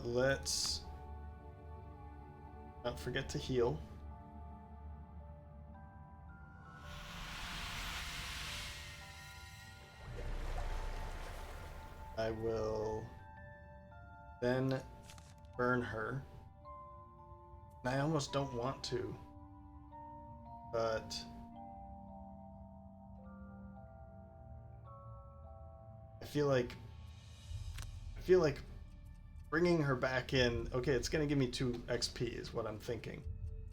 Let's not forget to heal. I will then burn her. And I almost don't want to, but I feel like bringing her back in, okay, it's gonna give me 2 XP is what I'm thinking,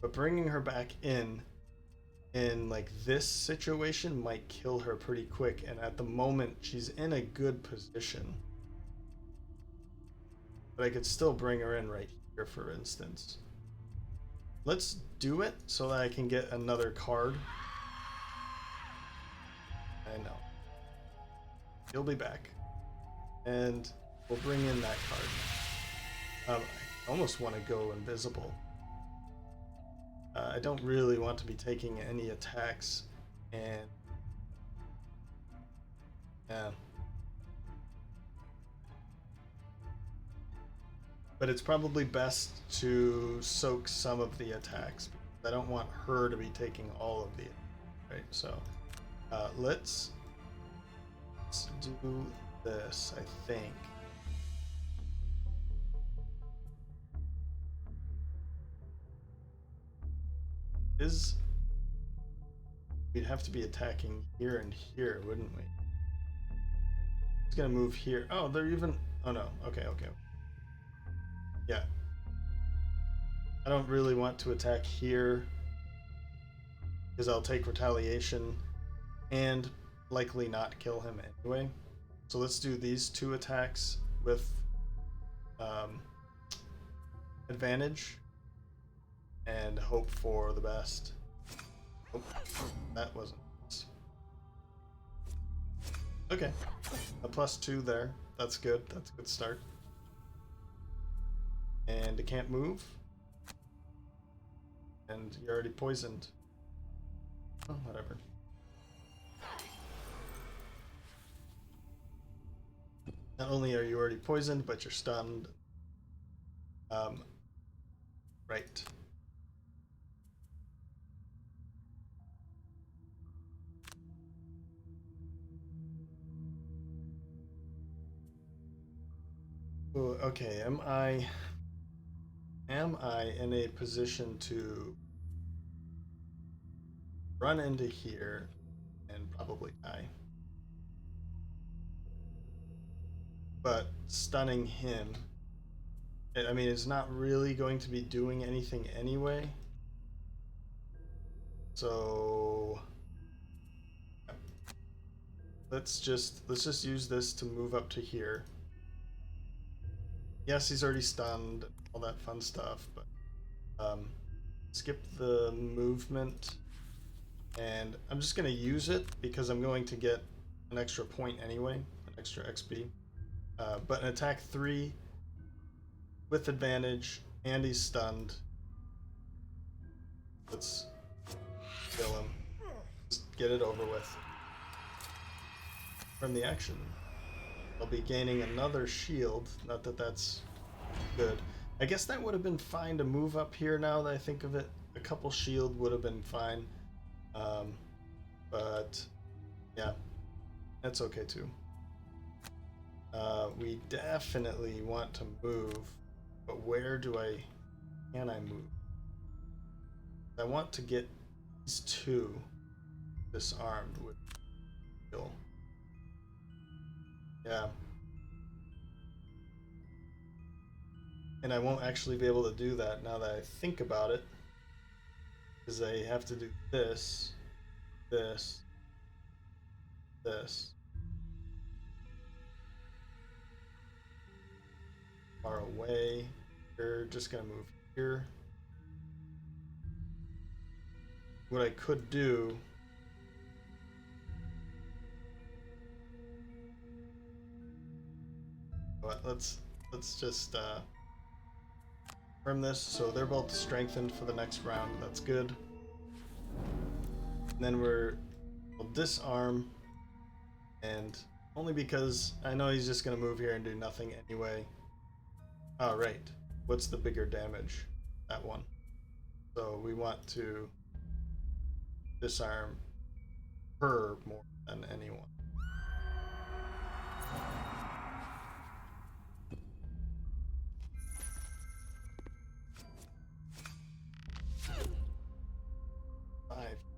but bringing her back in like this situation might kill her pretty quick, and at the moment she's in a good position. But I could still bring her in right here, for instance. Let's do it so that I can get another card. I know. He'll be back. And we'll bring in that card. I almost want to go invisible. I don't really want to be taking any attacks, and yeah. But it's probably best to soak some of the attacks. I don't want her to be taking all of the attacks, right? So let's do this, I think. We'd have to be attacking here and here, wouldn't we? It's gonna move here. Oh, they're even. Oh no. Okay. Yeah. I don't really want to attack here because I'll take retaliation and likely not kill him anyway. So let's do these 2 attacks with advantage and hope for the best. Oh, that wasn't nice. Okay, a +2 there. That's good. That's a good start. And it can't move. And you're already poisoned. Oh, whatever. Not only are you already poisoned, but you're stunned. Right. Ooh, okay, am I in a position to run into here and probably die? But stunning him, I mean, it's not really going to be doing anything anyway. So let's just use this to move up to here. Yes, he's already stunned, all that fun stuff, but skip the movement, and I'm just going to use it because I'm going to get an extra point anyway, an extra XP. But an attack 3 with advantage, and he's stunned. Let's kill him. Just get it over with. From the action, I'll be gaining another shield. Not that that's good. I guess that would have been fine to move up here now that I think of it. A couple shield would have been fine. But yeah, that's okay too. We definitely want to move, but where can I move? I want to get these two disarmed with kill. Yeah. And I won't actually be able to do that now that I think about it, because I have to do this, this, this. Far away. We're just gonna move here. What I could do but let's just confirm this. So they're both strengthened for the next round. That's good. And then we'll disarm, and only because I know he's just gonna move here and do nothing anyway. All right, what's the bigger damage? That one. So we want to disarm her more than anyone.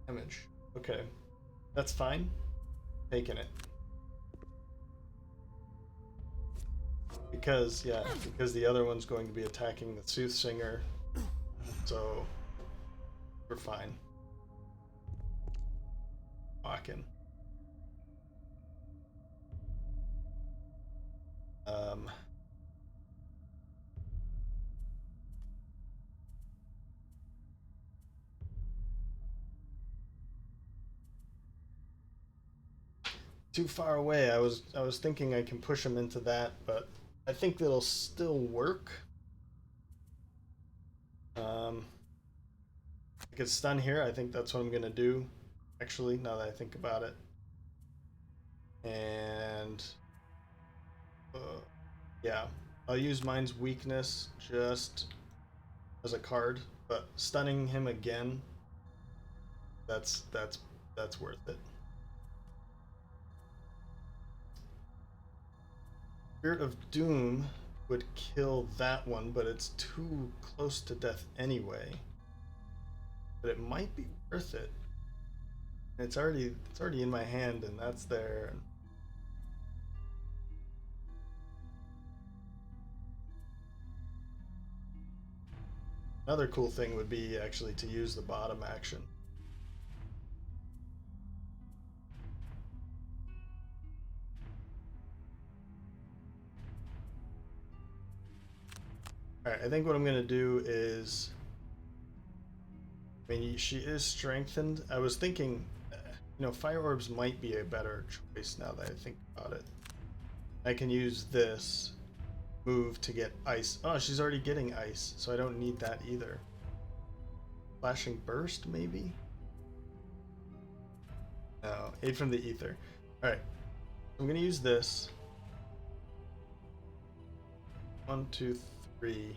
Damage. Okay, that's fine. Taking it. Because the other one's going to be attacking the Soothsinger, so we're fine. Walking. Too far away. I was thinking I can push him into that, but I think that'll still work. I could stun here. I think that's what I'm gonna do. Actually, now that I think about it, and yeah, I'll use mine's weakness just as a card, but stunning him again. That's worth it. Spirit of Doom would kill that one, but it's too close to death anyway. But it might be worth it. It's already in my hand, and that's there. Another cool thing would be actually to use the bottom action. Alright, I think what I'm going to do is... I mean, she is strengthened. I was thinking, fire orbs might be a better choice now that I think about it. I can use this move to get ice. Oh, she's already getting ice, so I don't need that either. Flashing burst, maybe? No, aid from the ether. Alright, I'm going to use this. 1, 2, 3.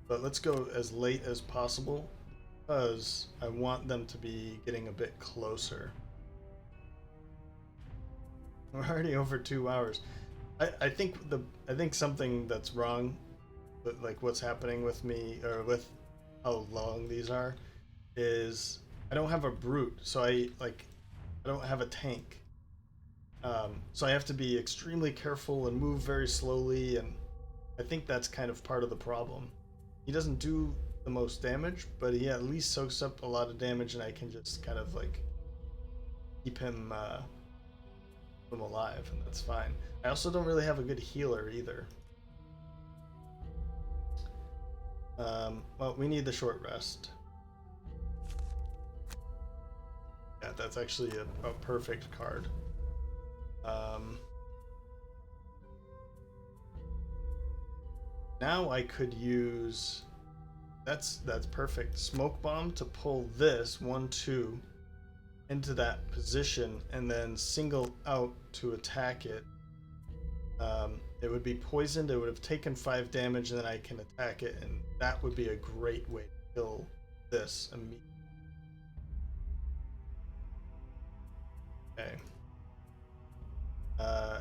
But let's go as late as possible, because I want them to be getting a bit closer. We're already over 2 hours. I think something that's wrong, but like what's happening with me, or with how long these are, is I don't have a brute, so I don't have a tank. So I have to be extremely careful and move very slowly, and I think that's kind of part of the problem. He doesn't do the most damage, but he at least soaks up a lot of damage, and I can just kind of like keep him alive, and that's fine. I also don't really have a good healer either. Well, we need the short rest. Yeah, that's actually a perfect card. Now I could use... That's perfect. Smoke bomb to pull this 1/2 into that position and then single out to attack it. It would be poisoned, it would have taken 5 damage, and then I can attack it, and that would be a great way to kill this immediately. Okay.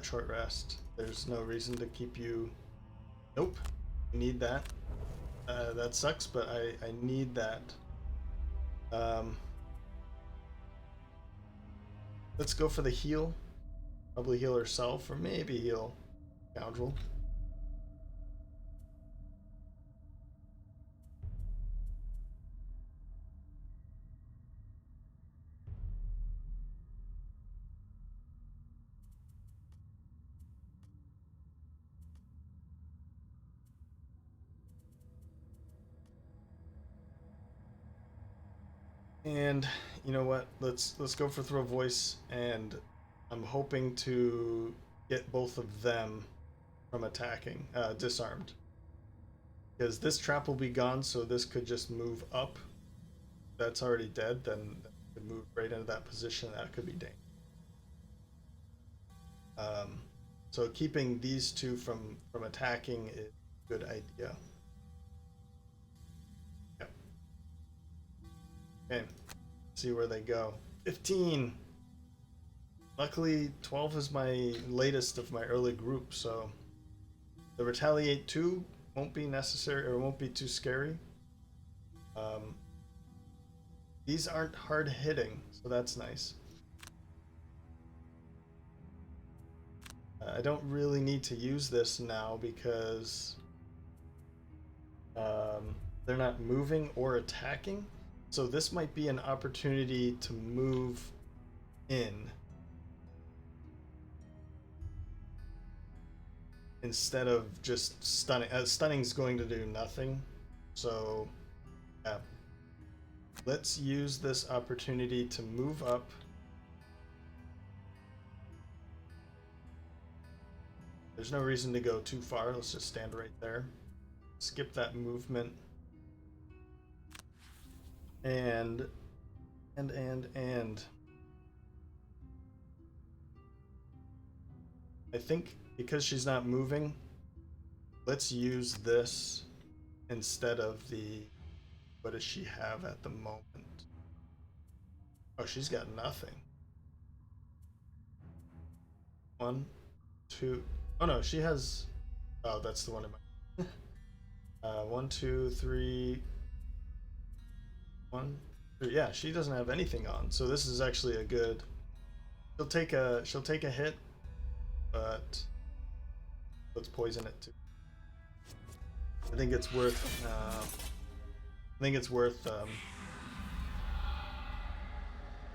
Short rest. There's no reason to keep you... Nope. I need that. That sucks, but I need that. Let's go for the heal. Probably heal herself, or maybe heal Scoundrel. And you know what? Let's go for throw voice, and I'm hoping to get both of them from attacking, disarmed. Because this trap will be gone, so this could just move up. That's already dead, then it could move right into that position. That could be dangerous. So keeping these two from attacking is a good idea. Yep. Okay. See where they go. 15. Luckily, 12 is my latest of my early group, so the retaliate 2 won't be necessary, or won't be too scary. These aren't hard hitting, so that's nice. I don't really need to use this now because they're not moving or attacking. So this might be an opportunity to move in instead of just stunning. Stunning's going to do nothing. So yeah. Let's use this opportunity to move up. There's no reason to go too far. Let's just stand right there. Skip that movement. And I think because she's not moving, let's use this instead of the... What does she have at the moment? Oh, she's got nothing. 1, 2... Oh no, she has... Oh, that's the one in my... 1, 2, 3... 1, 3... Yeah, she doesn't have anything on, so this is actually a good... She'll take a hit, but let's poison it too. I think it's worth...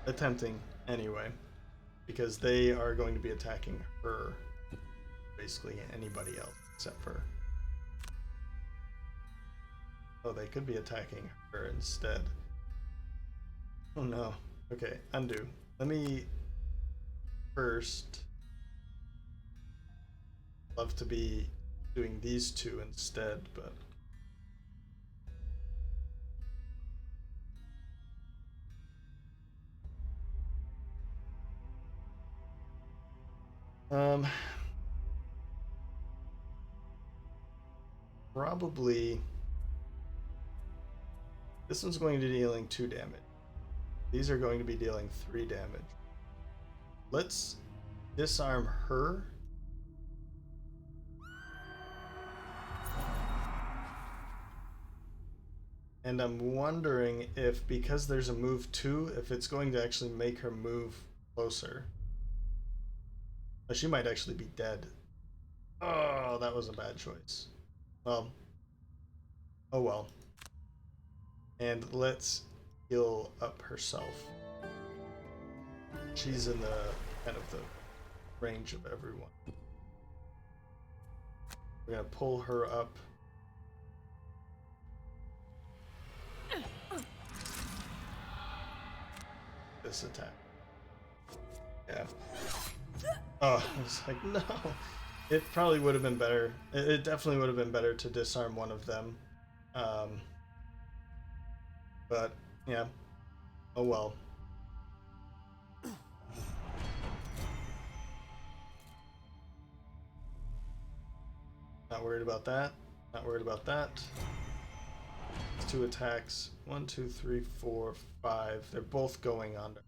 attempting anyway, because they are going to be attacking her, basically anybody else except for... Oh, they could be attacking her instead. Oh no. Okay, undo. Let me first... Love to be doing these two instead, but... Probably this one's going to be dealing 2 damage. These are going to be dealing 3 damage. Let's disarm her. And I'm wondering if, because there's a move 2, if it's going to actually make her move closer. Oh, she might actually be dead. Oh, that was a bad choice. Well, oh well. And let's heal up herself. She's in the kind of the range of everyone. We're gonna pull her up. this attack. Yeah. Oh, I was like, no. It probably would have been better. It definitely would have been better to disarm one of them. But, yeah. Oh well. Not worried about that. Not worried about that. It's 2 attacks. 1, 2, 3, 4, 5. They're both going under.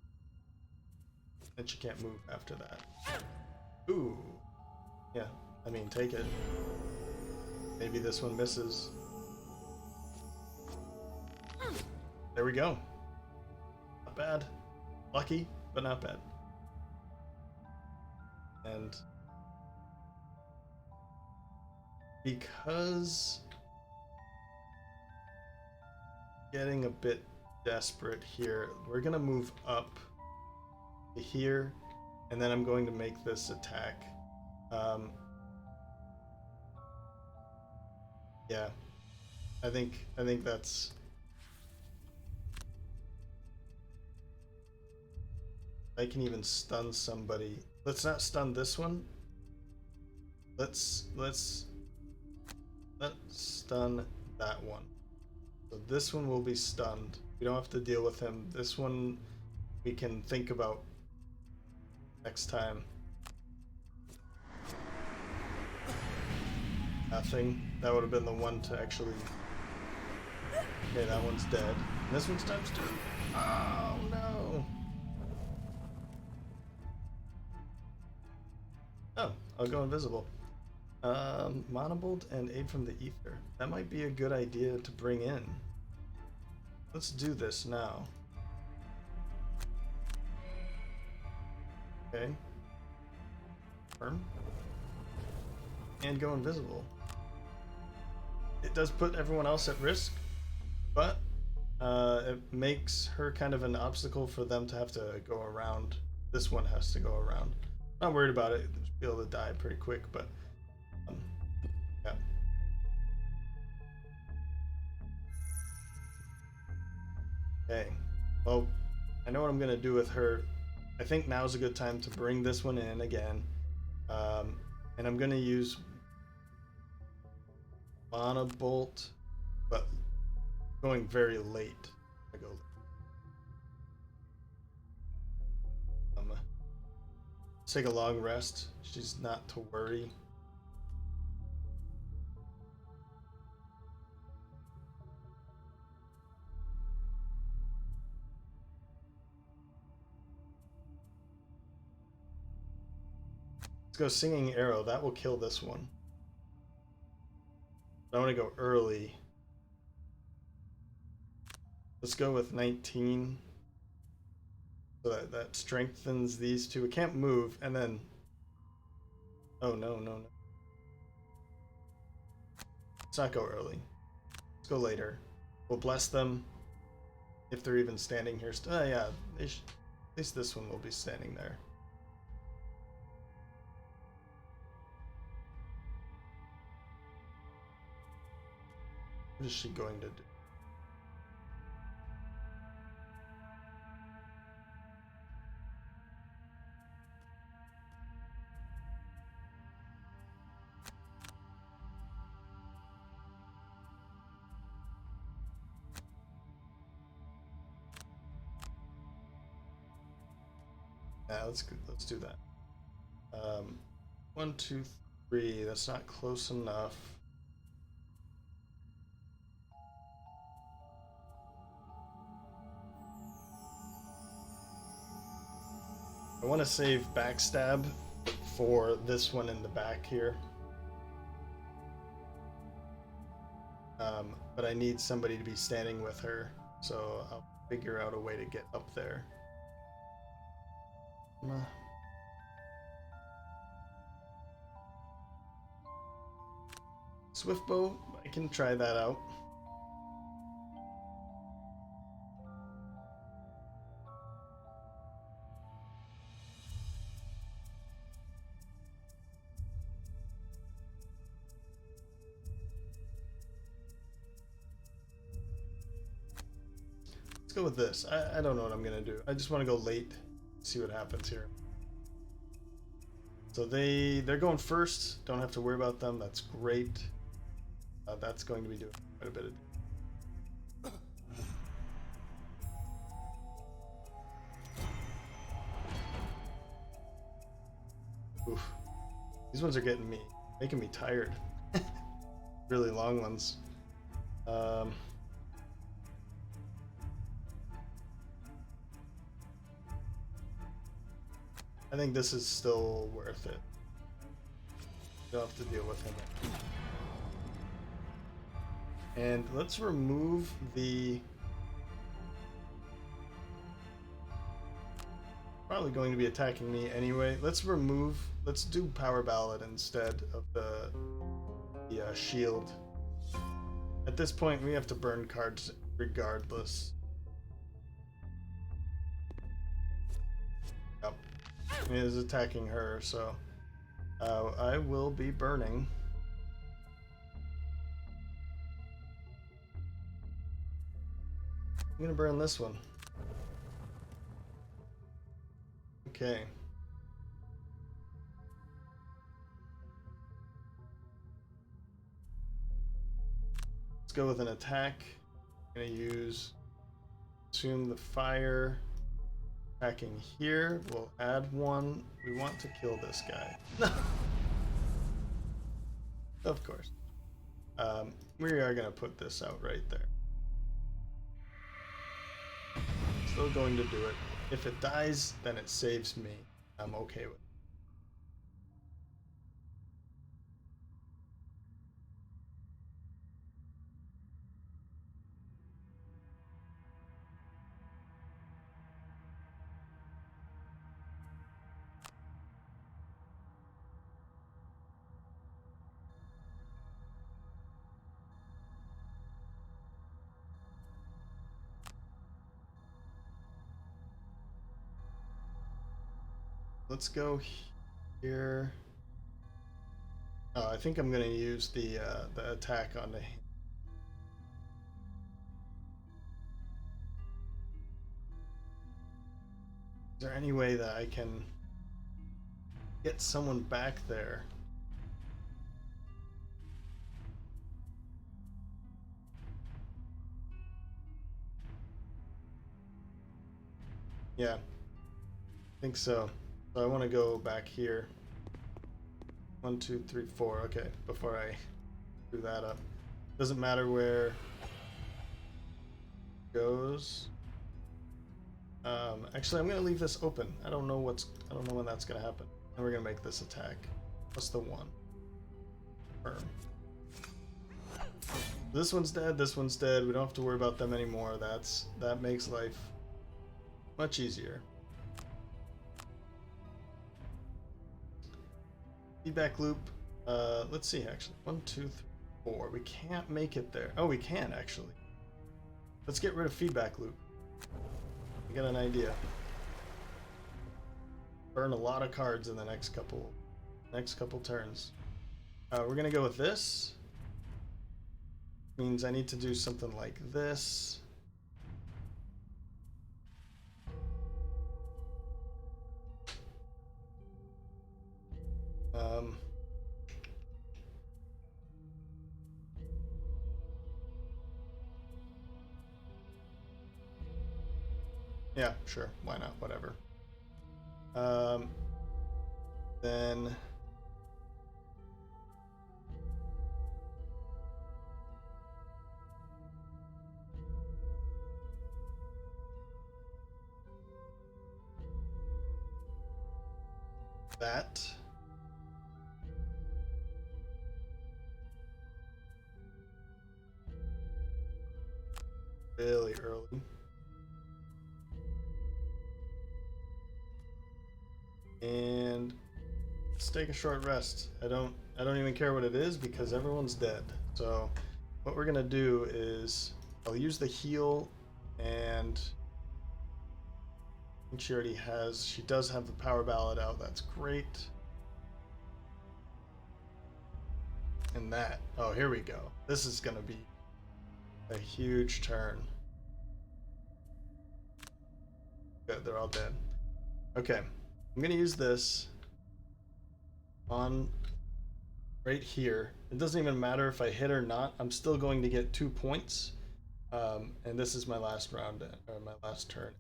And she can't move after that. Ooh. Yeah, I mean, take it. Maybe this one misses. There we go. Not bad. Lucky, but not bad. And because getting a bit desperate here, we're gonna move up to here, and then I'm going to make this attack. Yeah, I think that's. I can even stun somebody. Let's not stun this one. Let's stun that one. So this one will be stunned. We don't have to deal with him. This one we can think about next time. Nothing. That would have been the one to actually. Okay, that one's dead. And this one's times 2. Oh no. Oh, I'll go invisible. Monobolt and aid from the ether. That might be a good idea to bring in. Let's do this now. Okay. Firm. And go invisible. It does put everyone else at risk, but it makes her kind of an obstacle for them to have to go around. This one has to go around. Not worried about it. Be able to die pretty quick, but yeah. Okay. Well, I know what I'm gonna do with her. I think now's a good time to bring this one in again, and I'm gonna use Monobolt, but going very late. I go. Let's take a long rest. She's not to worry. Let's go Singing Arrow. That will kill this one. I want to go early. Let's go with 19. So that strengthens these two. It can't move, and then. Oh no. Let's not go early. Let's go later. We'll bless them if they're even standing here. Oh yeah, at least this one will be standing there. What is she going to do? Yeah, let's do that. 1, 2, 3. That's not close enough. I want to save backstab for this one in the back here. But I need somebody to be standing with her, so I'll figure out a way to get up there. Swiftbow, I can try that out. Let's go with this. I don't know what I'm gonna do. I just want to go late, see what happens here. So they're going first. Don't have to worry about them. That's great. That's going to be doing quite a bit of. Oof. These ones are making me tired. Really long ones. I think this is still worth it. You'll have to deal with him. And let's remove the... Probably going to be attacking me anyway. Let's do Power Ballad instead of the shield. At this point, we have to burn cards regardless. Yep. He is attacking her, so I will be burning. I'm gonna burn this one. Okay. Let's go with an attack. I'm gonna use Consume the Fire. Attacking here. We'll add one. We want to kill this guy. Of course. We are gonna put this out right there. Still going to do it. If it dies, then it saves me. I'm okay with it. Let's go here. Oh, I think I'm gonna use the attack on the. Is there any way that I can get someone back there? Yeah, I think so. So I want to go back here. 1, 2, 3, 4. Okay, before I screw that up. Doesn't matter where it goes. Actually, I'm gonna leave this open. I don't know when that's gonna happen. And we're gonna make this attack. Plus the 1. Firm. This one's dead. This one's dead. We don't have to worry about them anymore. That makes life much easier. Feedback loop. Let's see, actually. 1, 2, 3, 4. We can't make it there. Oh, we can, actually. Let's get rid of feedback loop. I got an idea. Burn a lot of cards in the next couple turns. We're gonna go with this. Means I need to do something like this. Yeah, sure. Why not? Whatever. Then that. Really early. And let's take a short rest. I don't even care what it is because everyone's dead. So what we're gonna do is I'll use the heal, and I think she does have the power ballad out. That's great. And that, oh, here we go. This is gonna be a huge turn. Alright, they're all dead. Okay, I'm gonna use this on right here. It doesn't even matter if I hit or not. I'm still going to get 2 points. And this is my last round, or my last turn.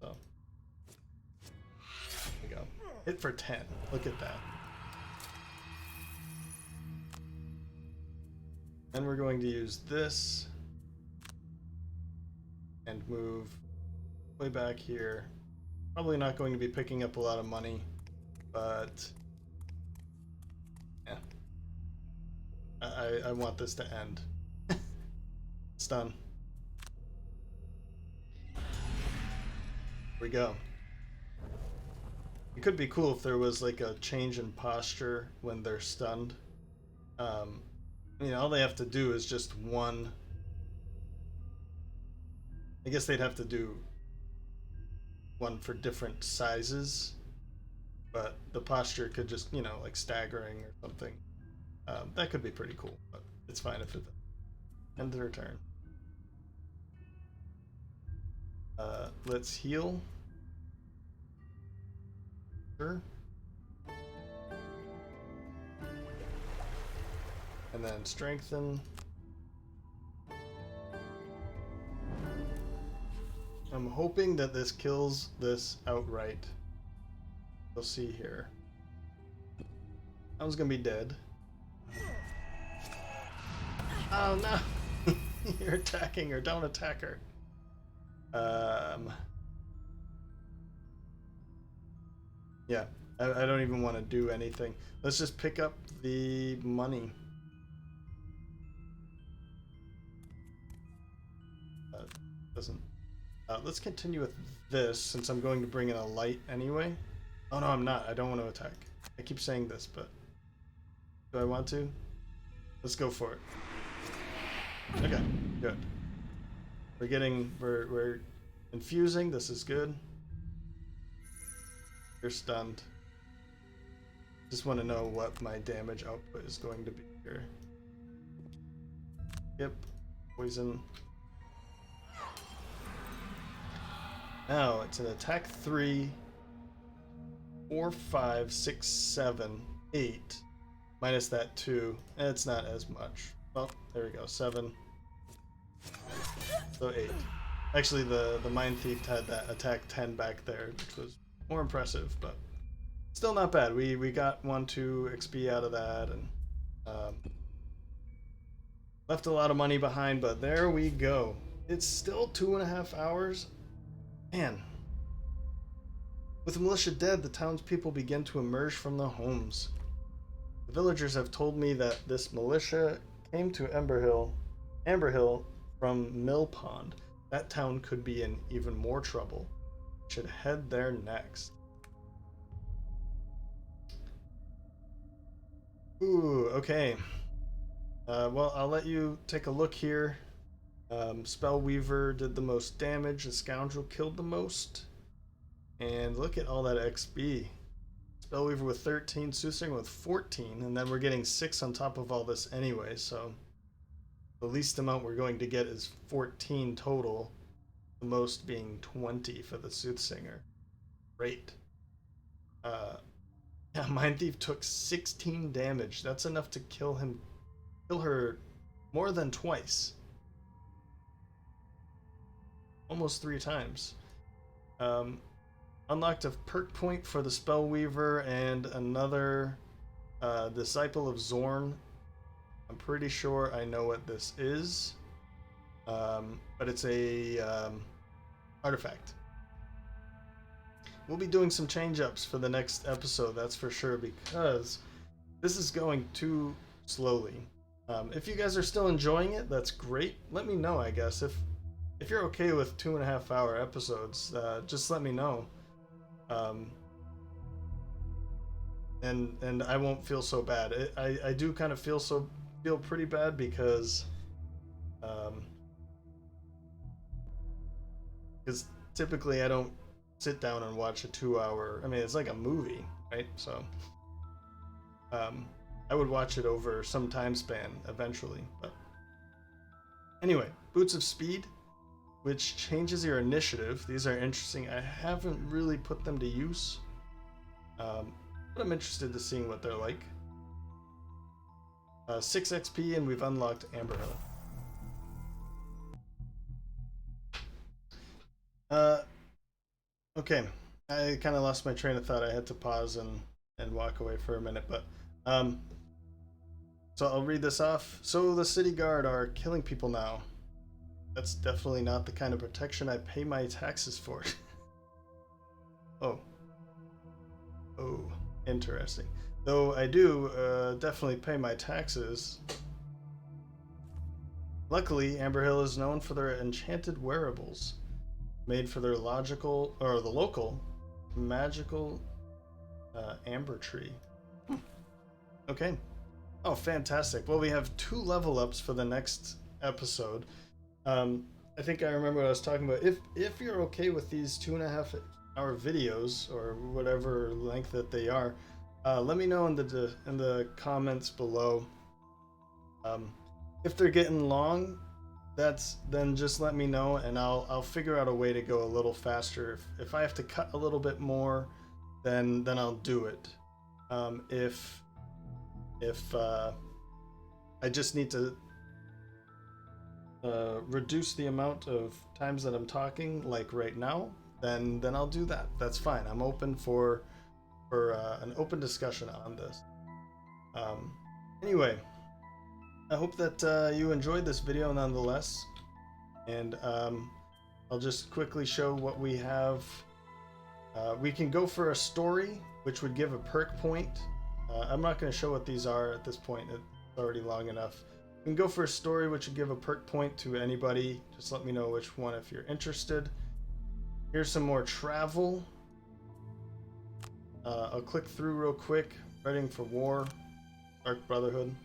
So, there we go. Hit for 10. Look at that. Then we're going to use this and move way back here. Probably not going to be picking up a lot of money, but yeah. I want this to end. It's done. Here we go. It could be cool if there was like a change in posture when they're stunned. You know, all they have to do is just one. I guess they'd have to do one for different sizes, but the posture could just, you know, like staggering or something. That could be pretty cool, but it's fine if it end their turn. Let's heal. Sure. And then strengthen. I'm hoping that this kills this outright. We'll see here. I was gonna be dead. Oh no! You're attacking her. Don't attack her. Yeah, I don't even want to do anything. Let's just pick up the money. Doesn't. Let's continue with this since I'm going to bring in a light anyway. Oh no, I'm not. I don't want to attack. I keep saying this, but do I want to? Let's go for it. Okay, good. We're infusing. This is good. You're stunned. Just want to know what my damage output is going to be here. Yep, poison. Now it's an attack 3, 4, 5, 6, 7, 8. Minus that 2. And it's not as much. Oh, there we go. 7. So 8. Actually, the Mindthief had that attack 10 back there, which was more impressive, but still not bad. We got 1-2 XP out of that, and left a lot of money behind, but there we go. It's still 2.5 hours. Man. With the militia dead, the townspeople begin to emerge from their homes. The villagers have told me that this militia came to Amber Hill from Mill Pond. That town could be in even more trouble. Should head there next. Ooh, okay. Well, I'll let you take a look here. Spellweaver did the most damage. The Scoundrel killed the most. And look at all that XP. Spellweaver with 13, Soothsinger with 14, and then we're getting 6 on top of all this anyway, so the least amount we're going to get is 14 total, the most being 20 for the Soothsinger. Great. Yeah, Mindthief took 16 damage. That's enough to kill her more than twice. Almost 3 times. Unlocked a perk point for the Spellweaver and another Disciple of Zorn. I'm pretty sure I know what this is. But it's a artifact. We'll be doing some change-ups for the next episode, that's for sure, because this is going too slowly. If you guys are still enjoying it, that's great. Let me know, I guess. If you're okay with 2.5 hour episodes, just let me know. And I won't feel so bad. I do kind of feel pretty bad because typically I don't sit down and watch a 2 hour. I mean, it's like a movie, right? So I would watch it over some time span eventually. But anyway, Boots of Speed. which changes your initiative. These are interesting. I haven't really put them to use, but I'm interested to seeing what they're like. 6 XP, and we've unlocked Amber Hill. Okay, I kind of lost my train of thought. I had to pause and walk away for a minute, but so I'll read this off. So the city guard are killing people now. That's definitely not the kind of protection I pay my taxes for. Oh, interesting. Though I do definitely pay my taxes. Luckily, Amber Hill is known for their enchanted wearables, made for their logical or the local magical amber tree. Okay. Oh, fantastic. Well, we have 2 level ups for the next episode. I think I remember what I was talking about. If you're okay with these 2.5-hour videos or whatever length that they are, let me know in the comments below. If they're getting long, then just let me know, and I'll figure out a way to go a little faster. If I have to cut a little bit more, then I'll do it. If I just need to reduce the amount of times that I'm talking, like right now, then I'll do that. That's fine. I'm open for an open discussion on this. Anyway, I hope that you enjoyed this video nonetheless, and I'll just quickly show what we have. We can go for a story, which would give a perk point. I'm not going to show what these are at this point. It's already long enough. We can go for a story, which would give a perk point to anybody. Just let me know which one if you're interested. Here's some more travel. I'll click through real quick. Readying for war. Dark Brotherhood.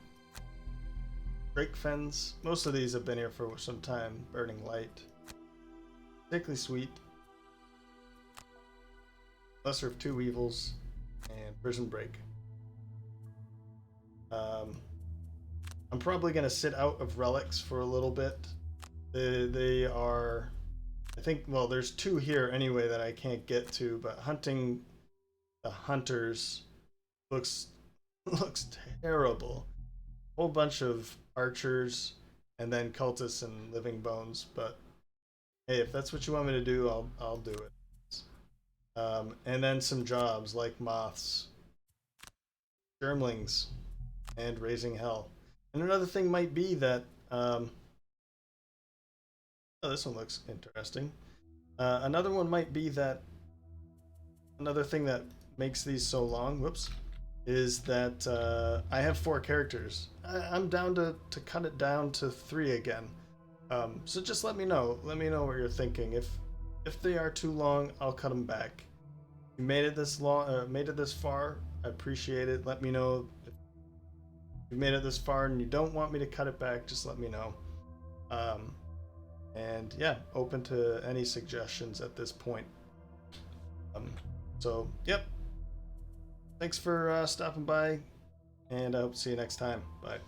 Drakefens. Most of these have been here for some time. Burning Light. Sickly Sweet. Lesser of Two Evils. And Prison Break. I'm probably going to sit out of relics for a little bit. They are, I think, well, there's 2 here anyway that I can't get to, but hunting the hunters looks terrible. Whole bunch of archers and then cultists and living bones, but hey, if that's what you want me to do, I'll do it. And then some jobs like moths, germlings, and raising hell. And another thing might be that oh, this one looks interesting. Another one might be that another thing that makes these so long, whoops, is that I have 4 characters. I'm down to cut it down to 3 again. So just let me know. Let me know what you're thinking. If they are too long, I'll cut them back. If you made it this long, made it this far, I appreciate it. Let me know if you made it this far and you don't want me to cut it back. Just let me know. And yeah, open to any suggestions at this point. So yep. Thanks for stopping by, and I hope to see you next time. Bye.